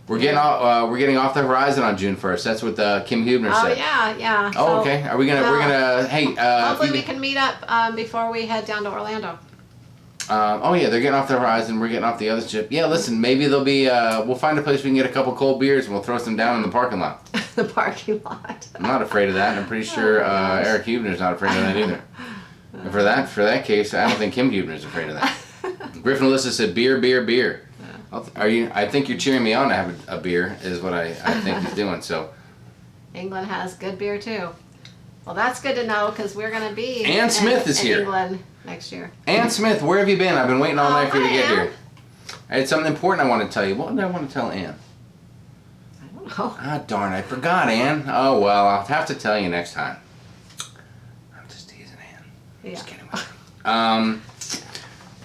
We're getting off the horizon on June 1st. That's what Kim Hubner said. Oh yeah. Oh, so, okay. Are we gonna? We're gonna. Hey. Hopefully we can meet up before we head down to Orlando. Oh yeah, they're getting off the horizon. We're getting off the other ship. Yeah, listen, maybe there'll be. We'll find a place we can get a couple cold beers and we'll throw some down in the parking lot. The parking lot. I'm not afraid of that, and I'm pretty sure Eric Hubner's not afraid of that either. And for that case, I don't think Kim Hubner's afraid of that. Griffin Alyssa said, "Beer, beer, beer." Are you? I think you're cheering me on to have a beer. Is what I think he's doing. So. England has good beer too. Well, that's good to know because we're going to be Ann Smith is here. England next year. Ann Smith, where have you been? I've been waiting all night for you to get Ann. here. I had something important I want to tell you. What did I want to tell Ann? I don't know. Ah, darn, I forgot, Ann. Oh, well, I'll have to tell you next time. I'm just teasing Ann. Yeah. Just kidding.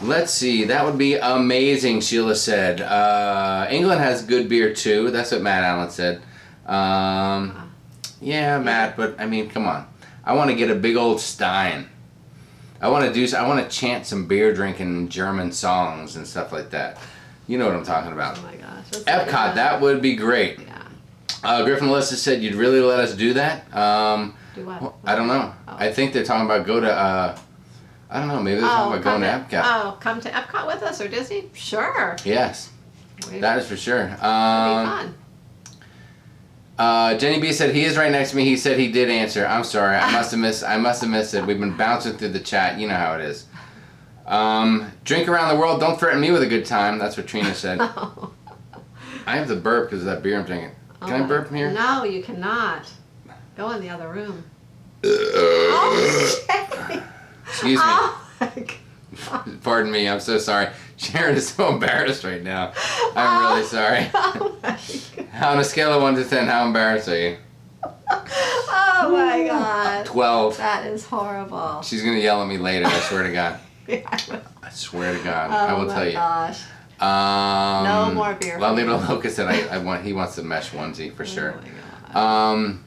Let's see. That would be amazing, Sheila said. England has good beer, too. That's what Matt Allen said. Yeah, Matt, but, I mean, come on. I want to get a big old stein. I want to chant some beer drinking German songs and stuff like that. You know what I'm talking about. Oh my gosh. Epcot, that would be great. Yeah. Griffin Alyssa said you'd really let us do that. Do what? Well, I don't know. Oh. I think they're talking about I don't know, maybe they're talking about going to Epcot. Oh, come to Epcot with us or Disney? Sure. Yes, that is for sure. It'll be fun. Jenny B said he is right next to me. He said he did answer. I'm sorry. I must have missed it. We've been bouncing through the chat. You know how it is. Drink around the world. Don't threaten me with a good time. That's what Trina said. No. I have to burp because of that beer I'm drinking. Can I burp from here? No, you cannot. Go in the other room. Excuse me. Oh my God. Pardon me. I'm so sorry. Sharon is so embarrassed right now. I'm really sorry. Oh my God. On a scale of 1 to 10, how embarrassed are you? Oh my God. 12. That is horrible. She's going to yell at me later, I swear to God. Yeah, I will. I swear to God. Oh I will tell you. Gosh. No more beer. Lalito Locust said he wants the mesh onesie for sure. Oh my God.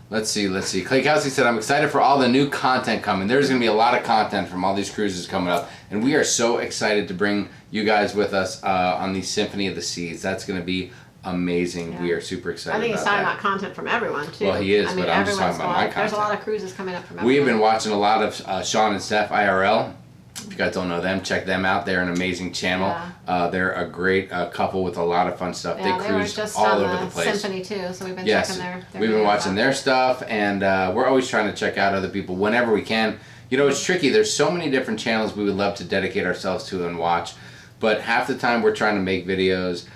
Let's see. Clay Kelsey said, I'm excited for all the new content coming. There's going to be a lot of content from all these cruises coming up. And we are so excited to bring you guys with us on the Symphony of the Seas. That's going to be amazing. Yeah. We are super excited I think about he's talking that. about content from everyone, too. Well, he is, but I'm just talking about my content. There's a lot of cruises coming up from everyone. We have been watching a lot of Sean and Steph IRL. If you guys don't know them, check them out. They're an amazing channel. Yeah. They're a great couple with a lot of fun stuff. Yeah, they cruise just all over the place. Symphony too, so we've been checking their we've been watching their stuff, and we're always trying to check out other people whenever we can. You know, it's tricky. There's so many different channels we would love to dedicate ourselves to and watch, but half the time we're trying to make videos.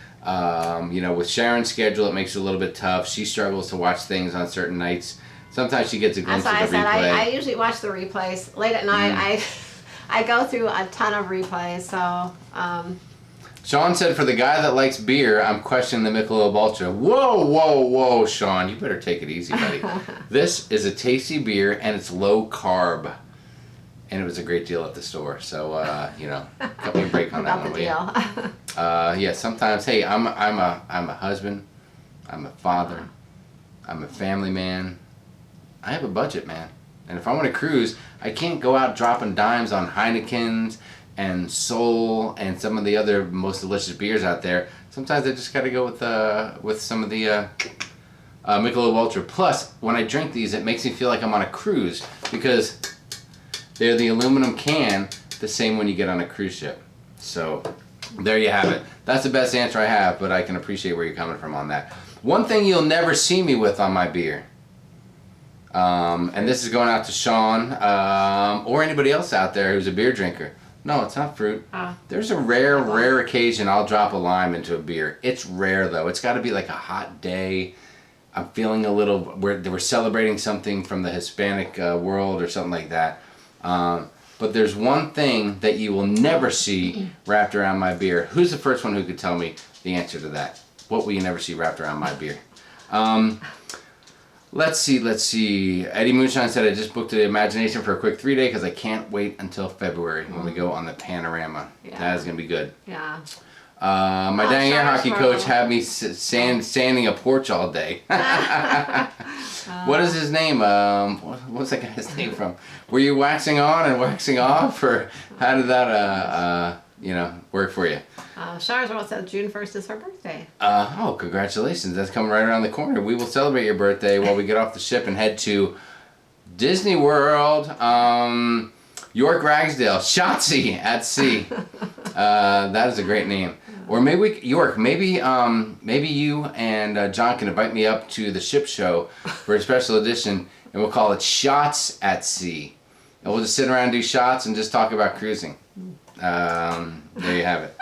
You know, with Sharon's schedule, it makes it a little bit tough. She struggles to watch things on certain nights. Sometimes she gets a glimpse of the replay. I usually watch the replays late at night. I go through a ton of replays, so... Sean said, for the guy that likes beer, I'm questioning the Michelob Ultra. Whoa, whoa, whoa, Sean. You better take it easy, buddy. This is a tasty beer, and it's low carb. And it was a great deal at the store. So, you know, cut me a break on that one, will you? Yeah, sometimes, hey, I'm a husband. I'm a father. I'm a family man. I have a budget, man. And if I want to cruise, I can't go out dropping dimes on Heineken's and Sol and some of the other most delicious beers out there. Sometimes I just got to go with some of the Michelob Ultra. Plus, when I drink these, it makes me feel like I'm on a cruise because they're the aluminum can, the same one you get on a cruise ship. So there you have it. That's the best answer I have, but I can appreciate where you're coming from on that. One thing you'll never see me with on my beer. And this is going out to Sean or anybody else out there who's a beer drinker. No, it's not fruit. There's a rare occasion I'll drop a lime into a beer. It's rare though. It's got to be like a hot day. I'm feeling a little, we're celebrating something from the Hispanic world or something like that. But there's one thing that you will never see wrapped around my beer. Who's the first one who could tell me the answer to that? What will you never see wrapped around my beer? Let's see. Eddie Moonshine said, I just booked the Imagination for a quick 3-day because I can't wait until February when we go on the Panorama. Yeah. That is going to be good. Yeah. My dang air hockey coach had me sanding a porch all day. What is his name? What's that guy's name from? Were you waxing on and waxing off? Or how did that, work for you. Sharon's world said June 1st is her birthday. Oh, congratulations. That's coming right around the corner. We will celebrate your birthday while we get off the ship and head to Disney World, York Ragsdale, Shotsea at Sea. That is a great name. Or maybe maybe you and John can invite me up to the ship show for a special edition, and we'll call it Shots at Sea. And we'll just sit around and do shots and just talk about cruising. There you have it.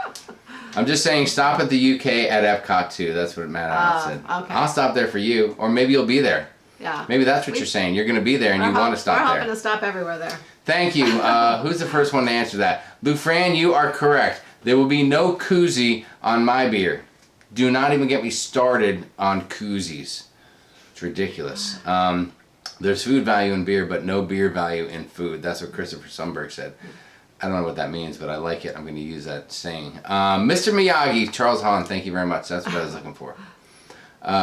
I'm just saying, stop at the UK at Epcot too. That's what Matt Allen said. Okay. I'll stop there for you, or maybe you'll be there. Yeah. Maybe that's what you're saying. You're going to be there and you want to stop there. We're hoping to stop everywhere there. Thank you. Who's the first one to answer that? Lou Fran, you are correct. There will be no koozie on my beer. Do not even get me started on koozies. It's ridiculous. There's food value in beer, but no beer value in food. That's what Christopher Sundberg said. I don't know what that means, but I like it. I'm going to use that saying. Mr. Miyagi, Charles Hahn, thank you very much. That's what I was looking for.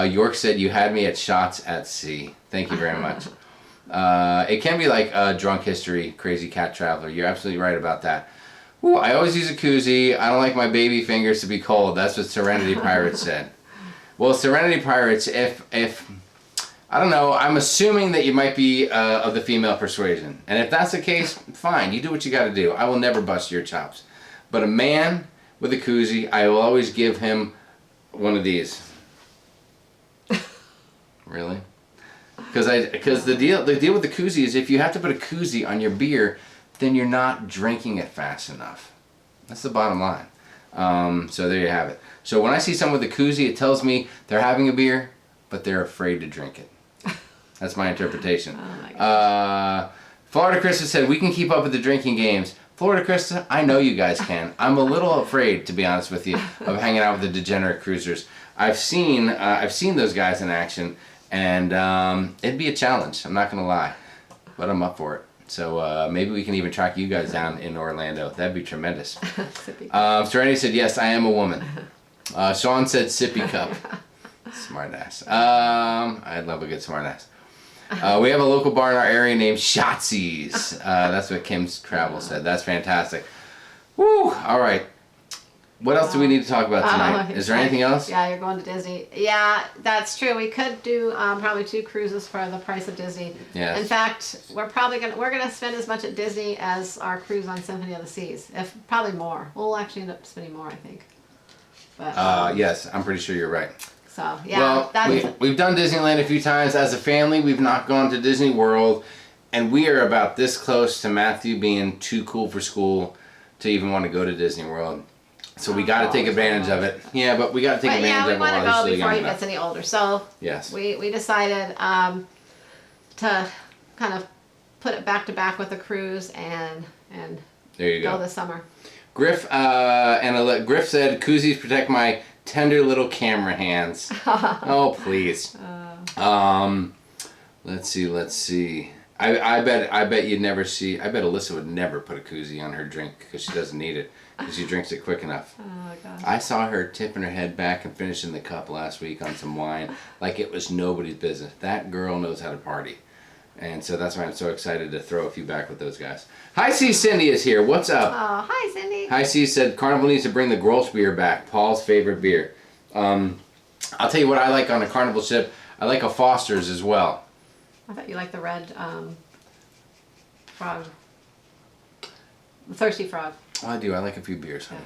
York said, you had me at Shots at Sea. Thank you very much. It can be like drunk history, crazy cat traveler. You're absolutely right about that. Ooh, I always use a koozie. I don't like my baby fingers to be cold. That's what Serenity Pirates said. Well, Serenity Pirates, if I don't know, I'm assuming that you might be of the female persuasion. And if that's the case, fine. You do what you got to do. I will never bust your chops. But a man with a koozie, I will always give him one of these. Really? Because the deal with the koozie is if you have to put a koozie on your beer, then you're not drinking it fast enough. That's the bottom line. So there you have it. So when I see someone with a koozie, it tells me they're having a beer, but they're afraid to drink it. That's my interpretation. Oh my gosh. Florida Krista said, we can keep up with the drinking games. Florida Krista, I know you guys can. I'm a little afraid, to be honest with you, of hanging out with the degenerate cruisers. I've seen those guys in action, and it'd be a challenge. I'm not going to lie, but I'm up for it. So maybe we can even track you guys down in Orlando. That'd be tremendous. Serenity said, yes, I am a woman. Sean said, sippy cup. Smart ass. I love a good smart ass. We have a local bar in our area named Shotzi's. That's what Kim's Travel said. That's fantastic. Woo! All right. What else do we need to talk about tonight? Is there anything else? Yeah, you're going to Disney. Yeah, that's true. We could do probably 2 cruises for the price of Disney. Yes. In fact, we're gonna spend as much at Disney as our cruise on Symphony of the Seas. If probably more. We'll actually end up spending more, I think. But yes, I'm pretty sure you're right. So yeah, well, we've done Disneyland a few times as a family. We've not gone to Disney World, and we are about this close to Matthew being too cool for school to even want to go to Disney World. So we got to take advantage of it. Yeah, but we got to take advantage of it. We want to go before he gets any older. So yes, we decided to kind of put it back to back with a cruise and there you go this summer. Griff Griff said, "Koozies protect my tender little camera hands." Oh please. Let's see. I bet you'd never see. I bet Alyssa would never put a koozie on her drink because she doesn't need it because she drinks it quick enough. Oh gosh. I saw her tipping her head back and finishing the cup last week on some wine like it was nobody's business. That girl knows how to party. And so that's why I'm so excited to throw a few back with those guys. Hi C, Cindy is here. What's up? Oh, hi Cindy. Hi C said Carnival needs to bring the Grolsch beer back. Paul's favorite beer. I'll tell you what I like on a Carnival ship. I like a Foster's as well. I thought you liked the red frog. The Thirsty Frog. Oh, I do. I like a few beers, honey.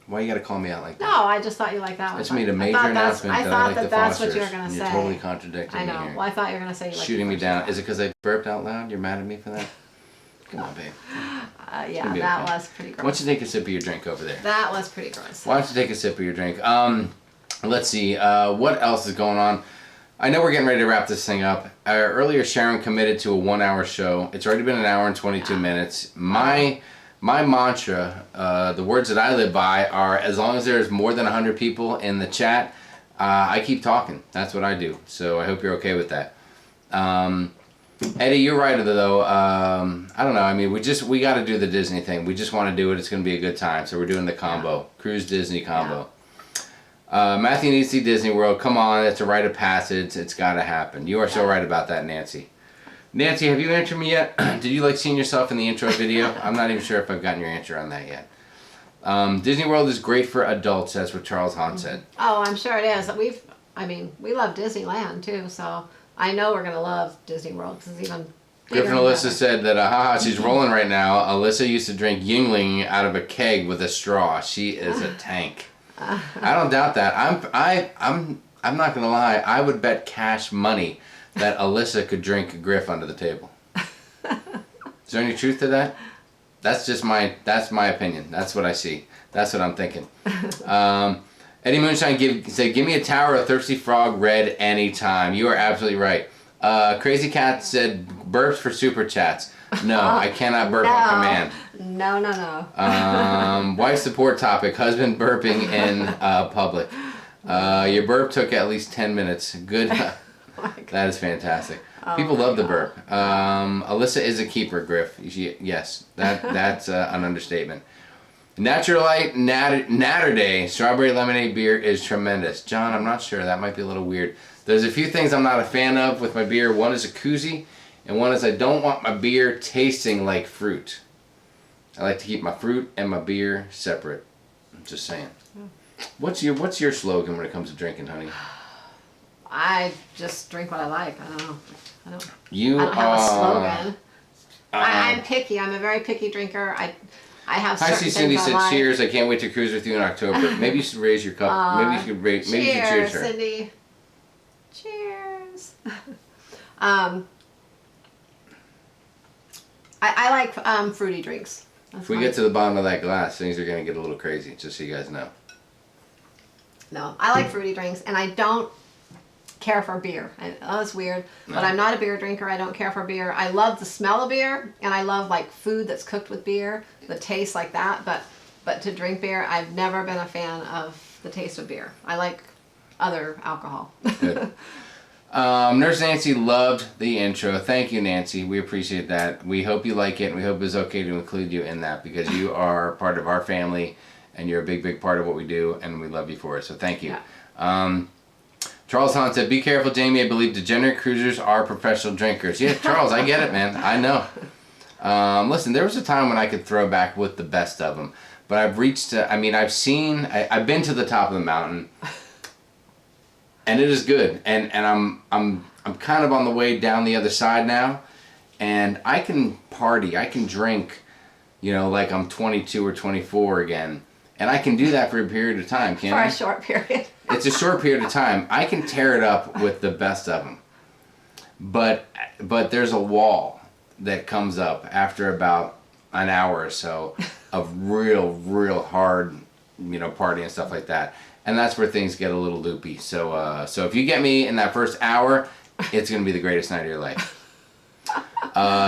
Why you gotta call me out like that? No, I just thought you liked that one. It's made a major announcement that I like the Fosters. That's what you were gonna say. You're totally contradicting me here. I know. Well, I thought you were gonna say you liked shooting me down. Is it because I burped out loud? You're mad at me for that? Come on, babe. Yeah, that was pretty gross. Why don't you take a sip of your drink over there? That was pretty gross. Why don't you take a sip of your drink? Let's see. What else is going on? I know we're getting ready to wrap this thing up. Earlier, Sharon committed to a 1-hour show. It's already been an hour and 22 minutes. My mantra, the words that I live by are, as long as there's more than 100 people in the chat, I keep talking. That's what I do. So I hope you're okay with that. Eddie, you're right though. I don't know. I mean, we got to do the Disney thing. We just want to do it. It's going to be a good time. So we're doing the combo. Cruise Disney combo. Matthew needs to see Disney World. Come on, it's a rite of passage. It's got to happen. You are so right about that, Nancy. Nancy, have you answered me yet? Did you like seeing yourself in the intro video? I'm not even sure if I've gotten your answer on that yet. Disney World is great for adults. That's what Charles Hahn said. Oh, I'm sure it is. We love Disneyland too, so I know we're gonna love Disney World because it's even bigger. Griffin Alyssa said that, she's rolling right now. Alyssa used to drink Yingling out of a keg with a straw. She is a tank. I don't doubt that. I'm not gonna lie. I would bet cash money that Alyssa could drink a Griff under the table. Is there any truth to that? That's my opinion. That's what I see. That's what I'm thinking. Eddie Moonshine said, give me a Tower of Thirsty Frog red anytime. You are absolutely right. Crazy Cat said, burps for super chats. No, I cannot burp on command. No. Wife support topic, husband burping in public. Your burp took at least 10 minutes. Good. That is fantastic. People love the burp. Alyssa is a keeper, Griff. Yes, that's an understatement. Natural Light Natter Day strawberry lemonade beer is tremendous. John, I'm not sure. That might be a little weird. There's a few things I'm not a fan of with my beer. One is a koozie, and one is I don't want my beer tasting like fruit. I like to keep my fruit and my beer separate. I'm just saying. What's your slogan when it comes to drinking, honey? I just drink what I like. I don't know. I don't are have a slogan. I'm picky. I'm a very picky drinker. I have certain things Cindy I said, like. cheers. I can't wait to cruise with you in October. Maybe you should raise your cup. Maybe you should cheers her. Cindy. Cheers. I like fruity drinks. That's If we get to the bottom of that glass, things are going to get a little crazy, just so you guys know. No, I like fruity drinks, and I don't care for beer. It's weird, but I'm not a beer drinker. I don't care for beer. I love the smell of beer, and I love like food that's cooked with beer, the taste like that. But to drink beer, I've never been a fan of the taste of beer. I like other alcohol. Good. Nurse Nancy loved the intro. Thank you, Nancy. We appreciate that. We hope you like it, and we hope it's okay to include you in that because you are part of our family, and you're a big, big part of what we do, and we love you for it. So thank you. Yeah. Charles Hahn said, be careful, Jamie. I believe degenerate cruisers are professional drinkers. Yeah, Charles, I get it, man. I know. Listen, there was a time when I could throw back with the best of them, but I've been to the top of the mountain, and it is good. And I'm kind of on the way down the other side now, and I can party. I can drink, like I'm 22 or 24 again. And I can do that for a period of time, can't I? For a short period. It's a short period of time. I can tear it up with the best of them. But there's a wall that comes up after about an hour or so of real hard, party and stuff like that. And that's where things get a little loopy. So if you get me in that first hour, it's going to be the greatest night of your life.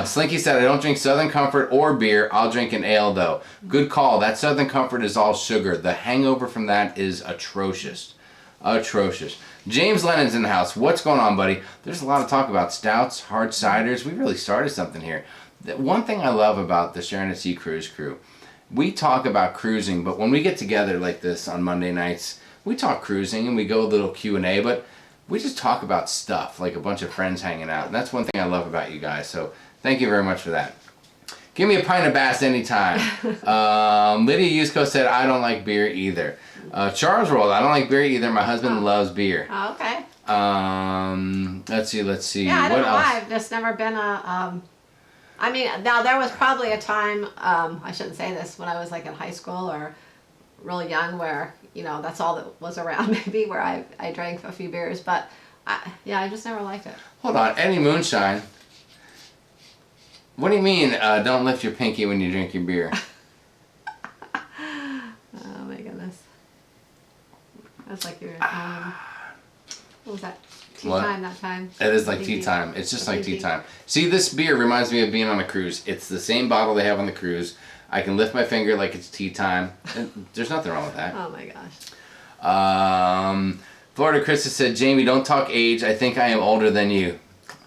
Slinky said, I don't drink Southern Comfort or beer. I'll drink an ale, though. Good call. That Southern Comfort is all sugar. The hangover from that is atrocious. Atrocious. James Lennon's in the house. What's going on, buddy? There's a lot of talk about stouts, hard ciders. We really started something here. One thing I love about the SAS Cruise Crew, we talk about cruising, but when we get together like this on Monday nights, we talk cruising and we go a little Q&A, but we just talk about stuff, like a bunch of friends hanging out. And that's one thing I love about you guys. So thank you very much for that. Give me a pint of Bass anytime. Lydia Yusko said, I don't like beer either. Charles rolled, I don't like beer either. My husband loves beer. Oh, okay. Let's see. Yeah, I don't what know else? why. I've just never been now there was probably a time, I shouldn't say this, when I was like in high school or really young where, that's all that was around maybe, where I drank a few beers, but I just never liked it. Hold on, Eddie Moonshine. What do you mean, don't lift your pinky when you drink your beer? Oh my goodness. That's like your, what was that? Tea time that time. It is like tea time. It's just like tea time. See, this beer reminds me of being on a cruise. It's the same bottle they have on the cruise. I can lift my finger like it's tea time. There's nothing wrong with that. Oh my gosh. Florida Krista said, Jamie, don't talk age. I think I am older than you.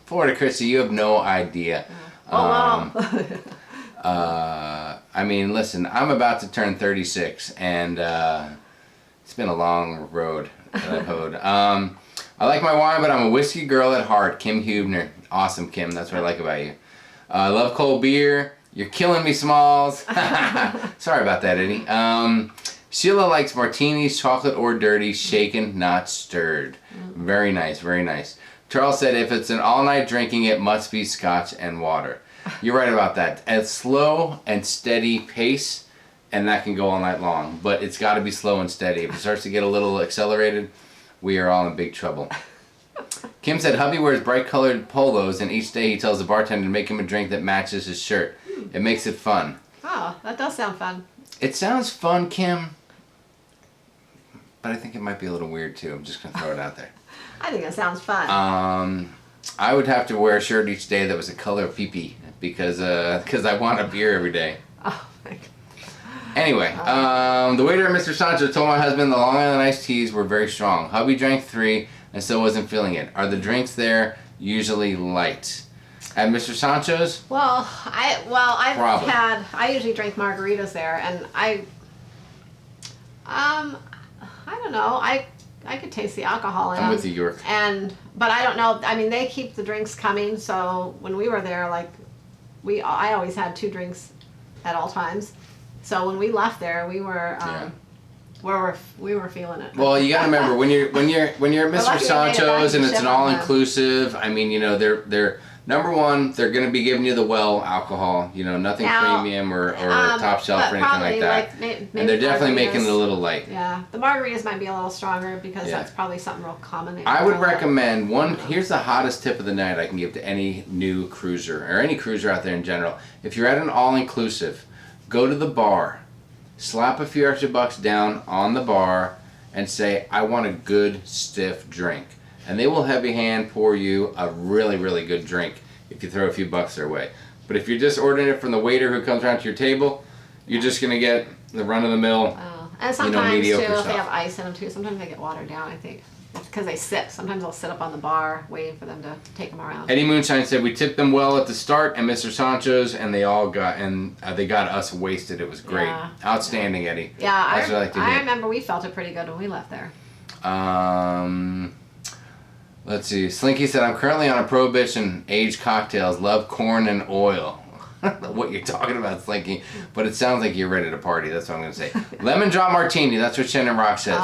Florida Krista, you have no idea. I mean, listen, I'm about to turn 36, and it's been a long road that I've hoed. I like my wine, but I'm a whiskey girl at heart. Kim Hubner. Awesome, Kim. That's what I like about you. I love cold beer. You're killing me, Smalls. Sorry about that, Eddie. Sheila likes martinis, chocolate or dirty, shaken, not stirred. Very nice, very nice. Charles said if it's an all-night drinking, it must be scotch and water. You're right about that. At slow and steady pace, and that can go all night long. But it's got to be slow and steady. If it starts to get a little accelerated, we are all in big trouble. Kim said hubby wears bright colored polos, and each day he tells the bartender to make him a drink that matches his shirt. It makes it fun. Oh, that does sound fun. It sounds fun, Kim. But I think it might be a little weird too. I'm just going to throw it out there. I think it sounds fun. I would have to wear a shirt each day that was the color of pee-pee because I want a beer every day. Oh my God. Anyway, the waiter at Mr. Sancho told my husband the Long Island iced teas were very strong. Hubby drank 3 and still wasn't feeling it. Are the drinks there usually light? At Mr. Sancho's? Well, I usually drink margaritas there, and I don't know. I could taste the alcohol in them. I'm with you, York. But I don't know. I mean, they keep the drinks coming. So when we were there, like, I always had 2 drinks at all times. So when we left there, we were we were feeling it. Well, you got to remember when you're at Mr. Sancho's and it's an all them. inclusive. I mean, you know, they're number one, they're going to be giving you the well alcohol. You know, nothing premium or top shelf or anything like that. And they're definitely making it a little light. Yeah, the margaritas might be a little stronger because that's probably something real common. I would recommend here's the hottest tip of the night I can give to any new cruiser or any cruiser out there in general. If you're at an all-inclusive, go to the bar, slap a few extra bucks down on the bar, and say, I want a good, stiff drink. And they will heavy hand pour you a really, really good drink if you throw a few bucks their way. But if you're just ordering it from the waiter who comes around to your table, you're just going to get the run-of-the-mill, and sometimes, mediocre too, if stuff. they have ice in them, too, sometimes they get watered down, I think. Because they sit. Sometimes they'll sit up on the bar waiting for them to take them around. Eddie Moonshine said, we tipped them well at the start and Mr. Sancho's, and they got us wasted. It was great. Yeah. Outstanding, Eddie. Yeah, I remember we felt it pretty good when we left there. Let's see. Slinky said, I'm currently on a prohibition aged cocktails. Love corn and oil. I don't know what you're talking about, Slinky, but it sounds like you're ready to party. That's what I'm going to say. Lemon drop martini. That's what Shannon Rock says.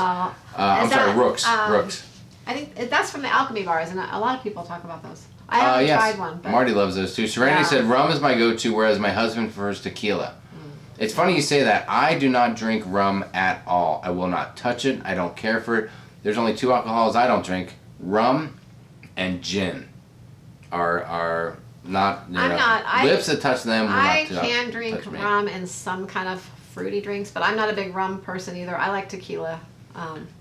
Rooks. Rooks. I think that's from the Alchemy bars, and a lot of people talk about those. I haven't tried one. But Marty loves those too. Serenity said, rum is my go-to, whereas my husband prefers tequila. It's funny you say that. I do not drink rum at all. I will not touch it. I don't care for it. There's only 2 alcohols I don't drink. Rum and gin are not, lips that touch them will I not can drink rum and some kind of fruity drinks, but I'm not a big rum person either. I like tequila.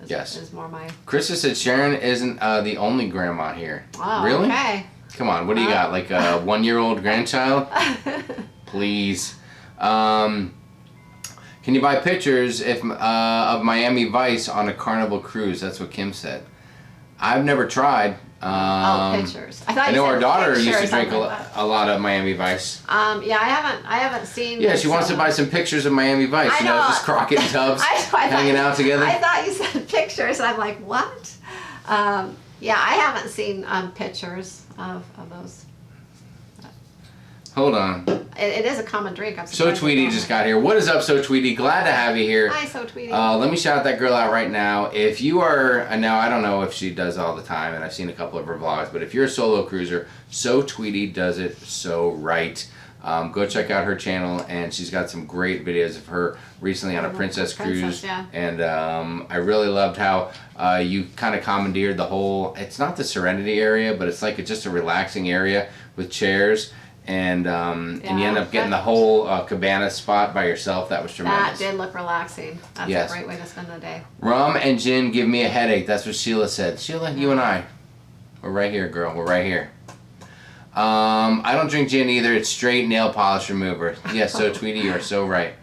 Is more my... Krista said Sharon isn't the only grandma here. Oh, really? Okay. Come on, what do you got? Like a 1-year-old grandchild? Please. Can you buy pictures of Miami Vice on a Carnival cruise? That's what Kim said. I've never tried. Pictures. I know our daughter used to drink a lot of Miami Vice. Yeah, I haven't seen. Yeah, she wants to buy some pictures of Miami Vice. Just Crockett and Tubbs hanging out together. I thought you said pictures, and I'm like, what? Yeah, I haven't seen pictures of those. Hold on. It is a common drink. So Tweety just got here. What is up, So Tweety? Glad to have you here. Hi, So Tweety. Let me shout that girl out right now. If you are, now I don't know if she does all the time, and I've seen a couple of her vlogs, but if you're a solo cruiser, So Tweety does it so right. Go check out her channel, and she's got some great videos of her recently on a Princess cruise. Yeah. And I really loved how you kind of commandeered the whole, it's not the Serenity area, but it's like just a relaxing area with chairs. And you end up getting the whole cabana spot by yourself. That was tremendous. That did look relaxing. That's a great way to spend the day. Rum and gin give me a headache. That's what Sheila said. Sheila, you and I, we're right here, girl. We're right here. I don't drink gin either. It's straight nail polish remover. Yes, So Tweety, you are so right.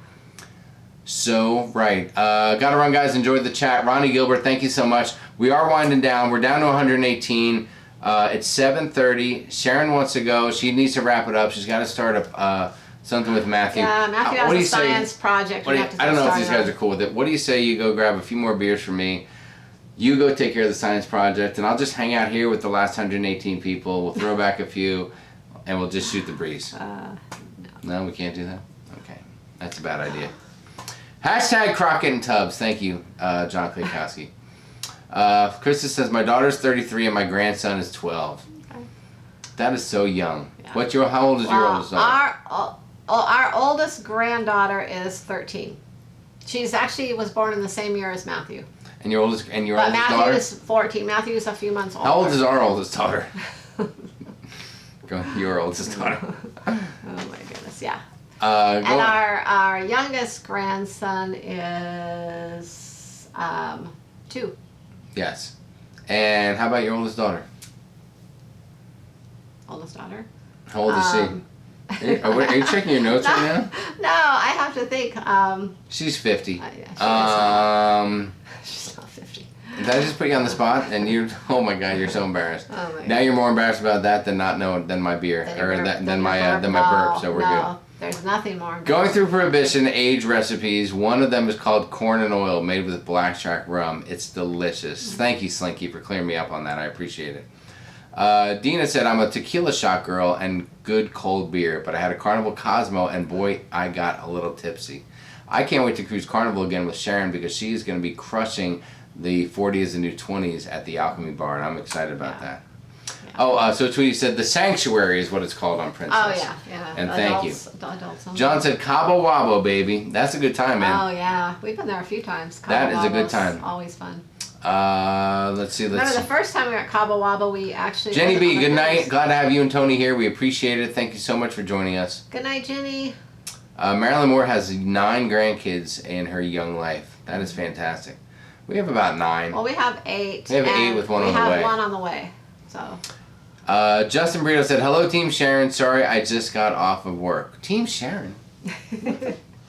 So right. Gotta run, guys. Enjoyed the chat. Ronnie Gilbert, thank you so much. We are winding down. We're down to 118. It's 7:30. Sharon wants to go. She needs to wrap it up. She's got to start something with Matthew. Yeah, Matthew has a science project. I don't know if these guys are cool with it. What do you say you go grab a few more beers for me? You go take care of the science project, and I'll just hang out here with the last 118 people. We'll throw back a few, and we'll just shoot the breeze. No, we can't do that? Okay. That's a bad idea. Hashtag Crockett and Tubbs. Thank you, John Klikowski. Krista says, my daughter's 33 and my grandson is 12. Okay. That is so young. Yeah. How old is your oldest daughter? Our oldest granddaughter is 13. She's actually was born in the same year as Matthew. And your oldest Matthew daughter? is 14. Matthew is a few months older. How old is our oldest daughter? Go, your oldest daughter. Oh my goodness, yeah. And our youngest grandson is 2. Yes. And how about your oldest daughter? Oldest daughter? How old is she? Are you checking your notes right now? No, I have to think. She's 50. Yeah, she's not 50. Did I just put you on the spot? And you, oh my God, you're so embarrassed. Oh my now God. you're more embarrassed about that than my beer than my burp. So we're good. There's nothing more. Going through Prohibition age recipes. One of them is called corn and oil, made with blackjack rum. It's delicious. Thank you, Slinky, for clearing me up on that. I appreciate it. Dina said, I'm a tequila shot girl and good cold beer, but I had a Carnival Cosmo and boy, I got a little tipsy. I can't wait to cruise Carnival again with Sharon because she's going to be crushing the 40 is the new 20s at the Alchemy Bar, and I'm excited about that. Yeah. Oh, so Tweety said the Sanctuary is what it's called on Princess. Oh, yeah. And adults, thank you. Adults John said Cabo Wabo, baby. That's a good time, man. Oh, yeah. We've been there a few times. That is a good time. Always fun. Let's see. Remember the first time we were at Cabo Wabo, we actually... Jenny B, good night. Glad to have you and Tony here. We appreciate it. Thank you so much for joining us. Good night, Jenny. Marilyn Moore has 9 grandkids in her young life. That is fantastic. We have about 9. Well, we have 8. We have 8 with one on the way. We have 1 on the way. So. Justin Brito said, hello, Team Sharon. Sorry, I just got off of work. Team Sharon?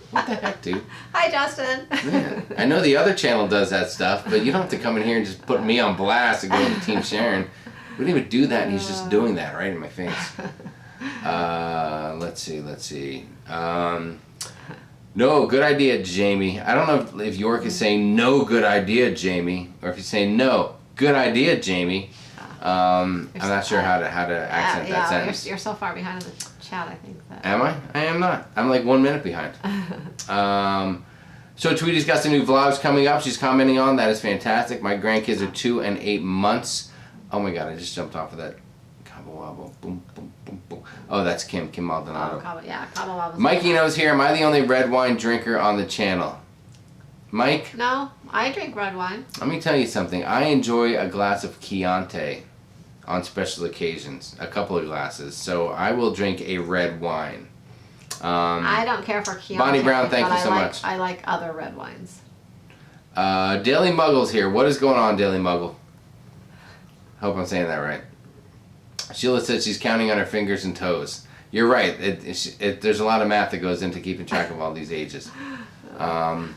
What the heck, dude? Hi, Justin. Yeah. I know the other channel does that stuff, but you don't have to come in here and just put me on blast and go to Team Sharon. We didn't even do that, and he's just doing that right in my face. Let's see. No, good idea, Jamie. I don't know if York is saying no, good idea, Jamie, or if he's saying no, good idea, Jamie. I'm not sure how to accent that sentence. You're so far behind in the chat, I think. Am I? I am not. I'm like 1 minute behind. So Tweety's got some new vlogs coming up. She's commenting on. That is fantastic. My grandkids are 2 and 8 months. Oh my God, I just jumped off of that. Cabo Wabo. Boom, boom, boom, boom. Oh, that's Kim Maldonado. Cabo Wabo. Mikey knows here. Am I the only red wine drinker on the channel? Mike? No, I drink red wine. Let me tell you something. I enjoy a glass of Chianti on special occasions. A couple of glasses. So I will drink a red wine. I don't care for Chianti. Bonnie Brown, thank you so much. I like other red wines. Daily Muggle's here. What is going on, Daily Muggle? Hope I'm saying that right. Sheila said she's counting on her fingers and toes. You're right. There's a lot of math that goes into keeping track of all these ages. Yeah.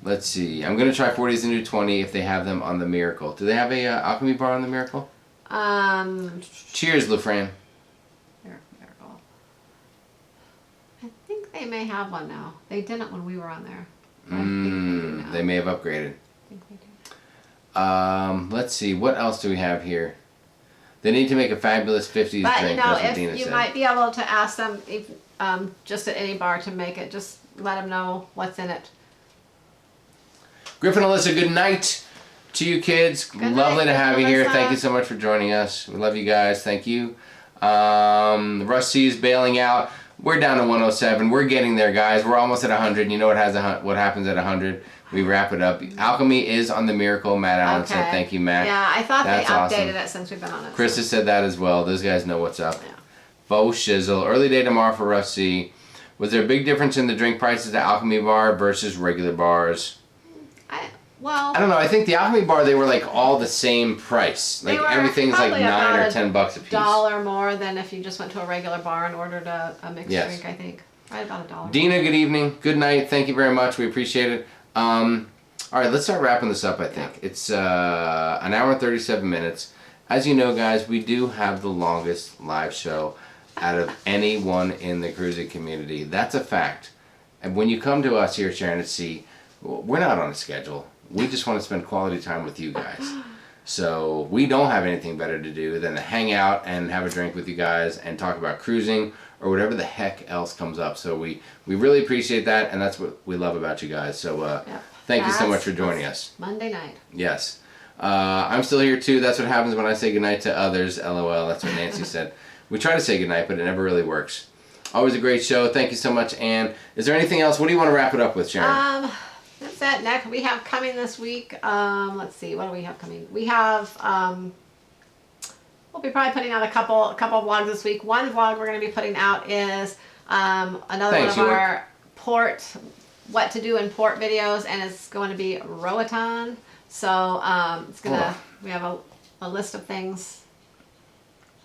Let's see. I'm going to try 40's the new 20 if they have them on the Miracle. Do they have a Alchemy Bar on the Miracle? Cheers, Lufran. Miracle. I think they may have one now. They didn't when we were on there. They may have upgraded. I think they do. Let's see. What else do we have here? They need to make a fabulous 50s but, drink. But if you might be able to ask them if just at any bar to make it, just let them know what's in it. Griffin Alyssa, good night to you kids. Lovely to have you here. Thank you so much for joining us. We love you guys. Thank you. Russ C's bailing out. We're down to 107. We're getting there, guys. We're almost at 100. You know what happens at 100? We wrap it up. Alchemy is on the Miracle. Matt Allen said thank you, Matt. Yeah, I thought That's they updated awesome. it since we've been on it. Chris has said that as well. Those guys know what's up. Yeah. Faux shizzle. Early day tomorrow for Russ C. Was there a big difference in the drink prices at Alchemy Bar versus regular bars? Well, I don't know. I think the Alchemy Bar, they were like all the same price. Like everything's like $9 or $10 a piece. $1 more than if you just went to a regular bar and ordered a mixed drink, I think. Right about $1. Dina, good evening. Good night. Thank you very much. We appreciate it. All right, let's start wrapping this up, I think. Yeah. It's an hour and 37 minutes. As you know, guys, we do have the longest live show out of anyone in the cruising community. That's a fact. And when you come to us here at Sharonatsea, we're not on a schedule. We just want to spend quality time with you guys. So we don't have anything better to do than to hang out and have a drink with you guys and talk about cruising or whatever the heck else comes up. So we really appreciate that, and that's what we love about you guys. So thank you so much for joining us. Monday night. Yes. I'm still here too. That's what happens when I say goodnight to others. LOL. That's what Nancy said. We try to say goodnight, but it never really works. Always a great show. Thank you so much, Ann. Is there anything else? What do you want to wrap it up with, Sharon? That's it. Next, we have coming this week. Let's see. What do we have coming? We have. We'll be probably putting out a couple vlogs this week. One vlog we're going to be putting out is another one of our port, what to do in port videos, and it's going to be Roatan. So it's gonna. We have a list of things.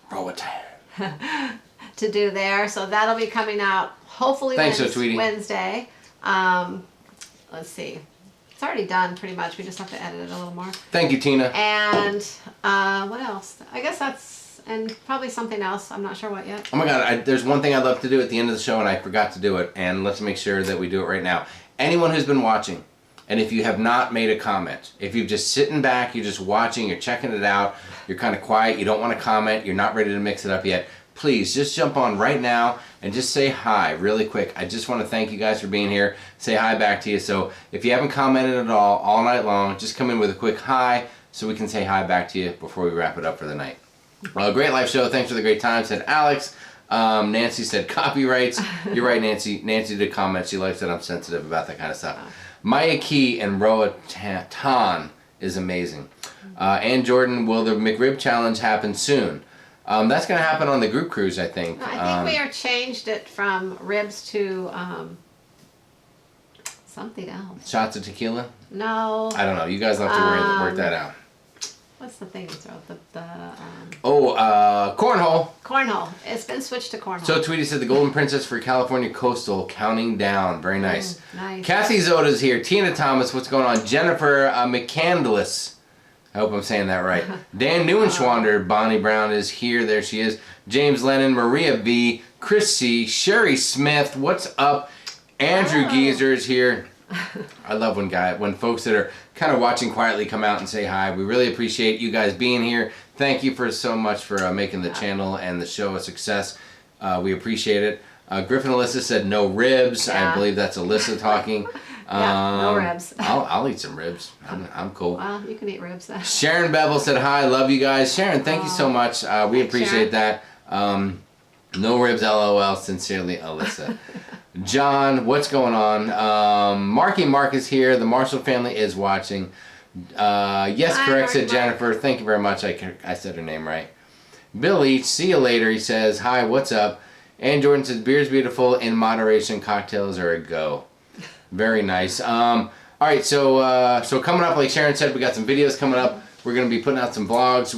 Roatan. To do there. So that'll be coming out hopefully Wednesday. Let's see. It's already done pretty much. We just have to edit it a little more. Thank you, Tina. And what else? I guess that's, and probably something else. I'm not sure what yet. Oh my God, there's one thing I'd love to do at the end of the show and I forgot to do it. And let's make sure that we do it right now. Anyone who's been watching, and if you have not made a comment, if you're just sitting back, you're just watching, you're checking it out, you're kind of quiet, you don't want to comment, you're not ready to mix it up yet, please just jump on right now and just say hi really quick. I just want to thank you guys for being here. Say hi back to you. So if you haven't commented at all night long, just come in with a quick hi so we can say hi back to you before we wrap it up for the night. Great live show. Thanks for the great time, said Alex. Nancy said copyrights. You're right, Nancy. Nancy did comment. She likes that I'm sensitive about that kind of stuff. Maya Key and Roatan is amazing. And Jordan, will the McRib challenge happen soon? That's going to happen on the group cruise, I think. I think we are changed it from ribs to something else. Shots of tequila? No. I don't know. You guys will have to work that out. What's the thing you throw? Cornhole. Cornhole. It's been switched to cornhole. So Tweety said the Golden Princess for California Coastal counting down. Very nice. Nice. Kathy Zoda's here. Tina Thomas, what's going on? Jennifer McCandless. I hope I'm saying that right. Dan Neuenschwander, Bonnie Brown is here. There she is. James Lennon, Maria V, Chris C, Sherry Smith, what's up? Andrew Geezer is here. I love when folks that are kind of watching quietly come out and say hi. We really appreciate you guys being here. Thank you so much for making the channel and the show a success. We appreciate it. Griffin Alyssa said no ribs. I believe that's Alyssa talking. No ribs. I'll eat some ribs. I'm cool. Well, you can eat ribs. Sharon Bevel said hi. Love you guys. Sharon, thank you so much. We appreciate that. No ribs, LOL. Sincerely, Alyssa. John, what's going on? Marky Mark is here. The Marshall family is watching. Yes, hi, correct, said Marky Jennifer. Mark. Thank you very much. I said her name right. Billy, see you later. He says, hi, what's up? And Jordan says, beer's beautiful. In moderation, cocktails are a go. Very nice. All right, so coming up, like Sharon said, we got some videos coming up. We're going to be putting out some vlogs.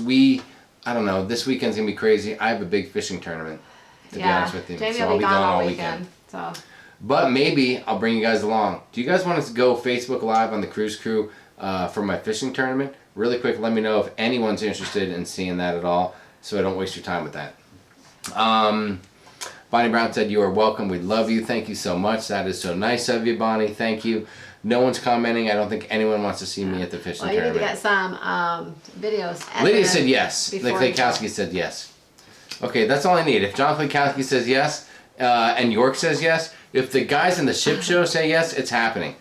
I don't know, this weekend's going to be crazy. I have a big fishing tournament, to be honest with you. Jamie So will I'll be be gone gone all all weekend. So. But maybe I'll bring you guys along. Do you guys want us to go Facebook Live on the Cruise Crew for my fishing tournament? Really quick, let me know if anyone's interested in seeing that at all, so I don't waste your time with that. Bonnie Brown said, you are welcome. We love you. Thank you so much. That is so nice of you, Bonnie. Thank you. No one's commenting. I don't think anyone wants to see me at the fishing tournament. You need to get some videos. Lydia said yes. Nick Klekowski said yes. Okay, that's all I need. If John Klekowski says yes, and York says yes, if the guys in the ship show say yes, it's happening.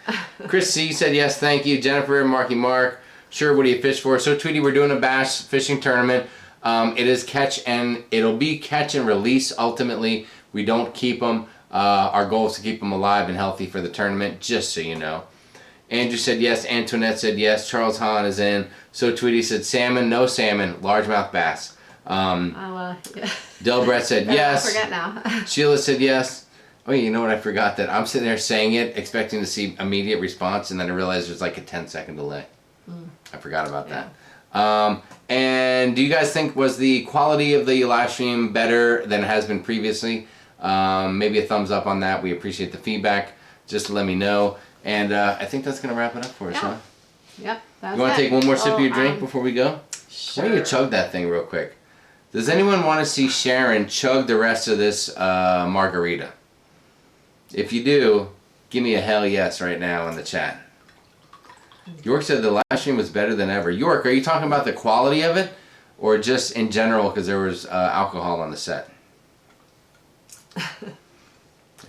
Chris C said yes, thank you. Jennifer, Marky Mark, sure, what do you fish for? So, Tweety, we're doing a bass fishing tournament. It is it'll be catch and release ultimately. We don't keep them. Our goal is to keep them alive and healthy for the tournament, just so you know. Andrew said yes. Antoinette said yes. Charles Hahn is in. So Tweety said salmon, no salmon, largemouth bass. Yeah. Delbrett said yes. I forget now. Sheila said yes. Oh, you know what? I forgot that. I'm sitting there saying it, expecting to see immediate response, and then I realized there's like a 10-second delay. I forgot about that. And do you guys think was the quality of the live stream better than it has been previously? Maybe a thumbs up on that. We appreciate the feedback. Just let me know. And I think that's going to wrap it up for us, huh? Yep. You want to take one more sip of your drink before we go? Sure. Why don't you chug that thing real quick? Does anyone want to see Sharon chug the rest of this margarita? If you do, give me a hell yes right now in the chat. York said the live stream was better than ever. York, are you talking about the quality of it? Or just in general because there was alcohol on the set?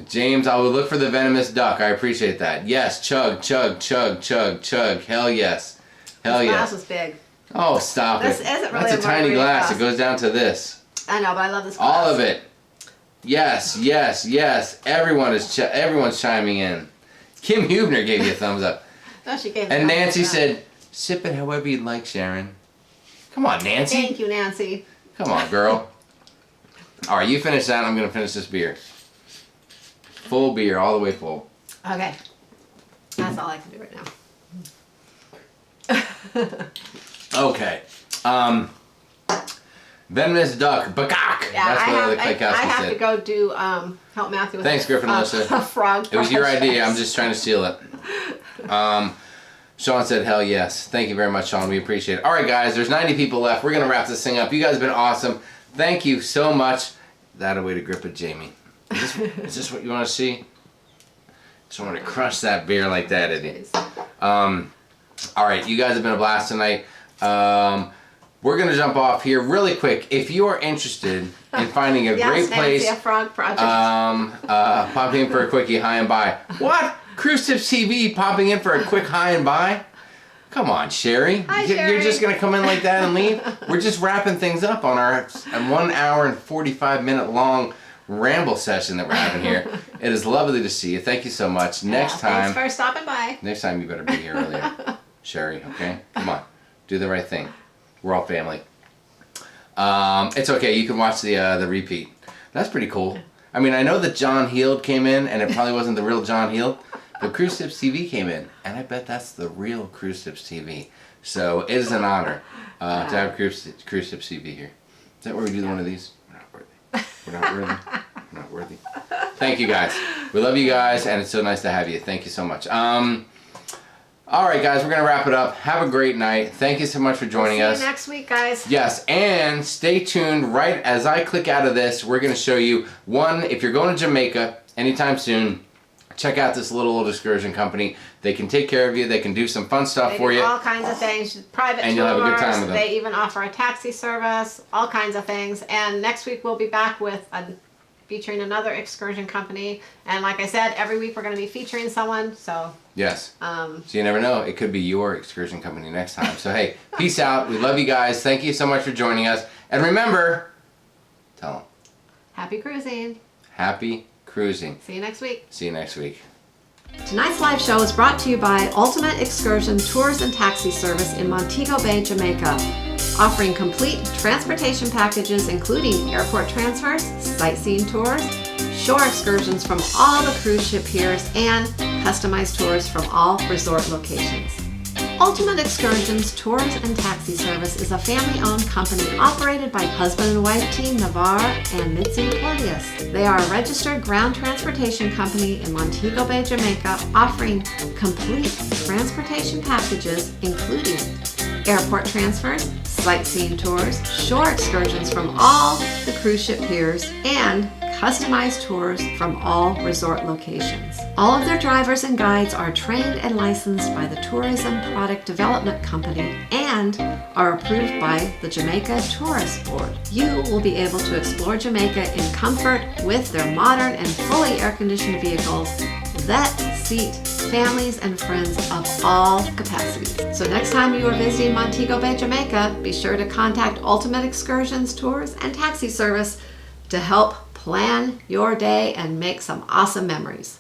James, I will look for the venomous duck. I appreciate that. Yes, chug, chug, chug, chug, chug. Hell yes. Hell This yes. glass is big. Oh, stop This it. isn't really That's a a tiny margarita glass. glass. It goes down to this. I know, but I love this glass. All of it. Yes, yes, yes. Everyone's chiming in. Kim Hubner gave you a thumbs up. No, she gave And me a Nancy thumbs up. said, sip it however you'd like, Sharon. Come on, Nancy. Thank you, Nancy. Come on, girl. All right, you finish that. I'm going to finish this beer. Full beer, all the way full. Okay. That's all I can do right now. Okay. Venomous duck. Bakak. Yeah, That's what I Klekowski have said. to go do help Matthew with Thanks, Griffin Alyssa. a frog. It was your project. idea. I'm just trying to steal it. Sean said, hell yes. Thank you very much, Sean. We appreciate it. All right, guys. There's 90 people left. We're going to wrap this thing up. You guys have been awesome. Thank you so much. That a way to grip it, Jamie. Is this what you want to see? Just want to crush that beer like that, Eddie. All right. You guys have been a blast tonight. We're going to jump off here really quick. If you are interested in finding a great place, Nancy, a frog project. pop in for a quickie hi and bye. What? Cruise Tips TV popping in for a quick hi and bye? Come on, Sherry. Hi, You're Sherry. just going to come in like that and leave? We're just wrapping things up on our 1 hour and 45-minute long ramble session that we're having here. It is lovely to see you. Thank you so much. Next time. Thanks for stopping by. Next time you better be here earlier. Sherry, okay? Come on. Do the right thing. We're all family. It's okay. You can watch the repeat. That's pretty cool. I mean, I know that John Heald came in, and it probably wasn't the real John Heald, but Cruise Tips TV came in, and I bet that's the real Cruise Tips TV. So it is an honor to have Cruise Tips TV here. Is that where we do one of these? We're not worthy. We're not worthy. We're not worthy. Thank you, guys. We love you guys, and it's so nice to have you. Thank you so much. All right, guys, we're going to wrap it up. Have a great night. Thank you so much for joining us. See you next week, guys. Yes, and stay tuned. Right as I click out of this, we're going to show you one, if you're going to Jamaica anytime soon, check out this little old excursion company. They can take care of you. They can do some fun stuff for They do you. all kinds of things. Private And tours. you'll have a good time with them. They even offer a taxi service. All kinds of things. And next week we'll be back with featuring another excursion company. And like I said, every week we're going to be featuring someone. So Yes. So you never know. It could be your excursion company next time. So hey, peace out. We love you guys. Thank you so much for joining us. And remember, tell them. happy cruising. Happy cruising. See you next week. See you next week. Tonight's live show is brought to you by Ultimate Excursion Tours and Taxi Service in Montego Bay, Jamaica, offering complete transportation packages including airport transfers, sightseeing tours, shore excursions from all the cruise ship piers, and customized tours from all resort locations. Ultimate Excursions Tours and Taxi Service is a family-owned company operated by husband and wife team Navarre and Mitzi Porteous. They are a registered ground transportation company in Montego Bay, Jamaica, offering complete transportation packages including airport transfers, sightseeing tours, shore excursions from all the cruise ship piers, and customized tours from all resort locations. All of their drivers and guides are trained and licensed by the Tourism Product Development Company and are approved by the Jamaica Tourist Board. You will be able to explore Jamaica in comfort with their modern and fully air-conditioned vehicles that seat families and friends of all capacities. So next time you are visiting Montego Bay, Jamaica, be sure to contact Ultimate Excursions Tours and Taxi Service to help plan your day and make some awesome memories.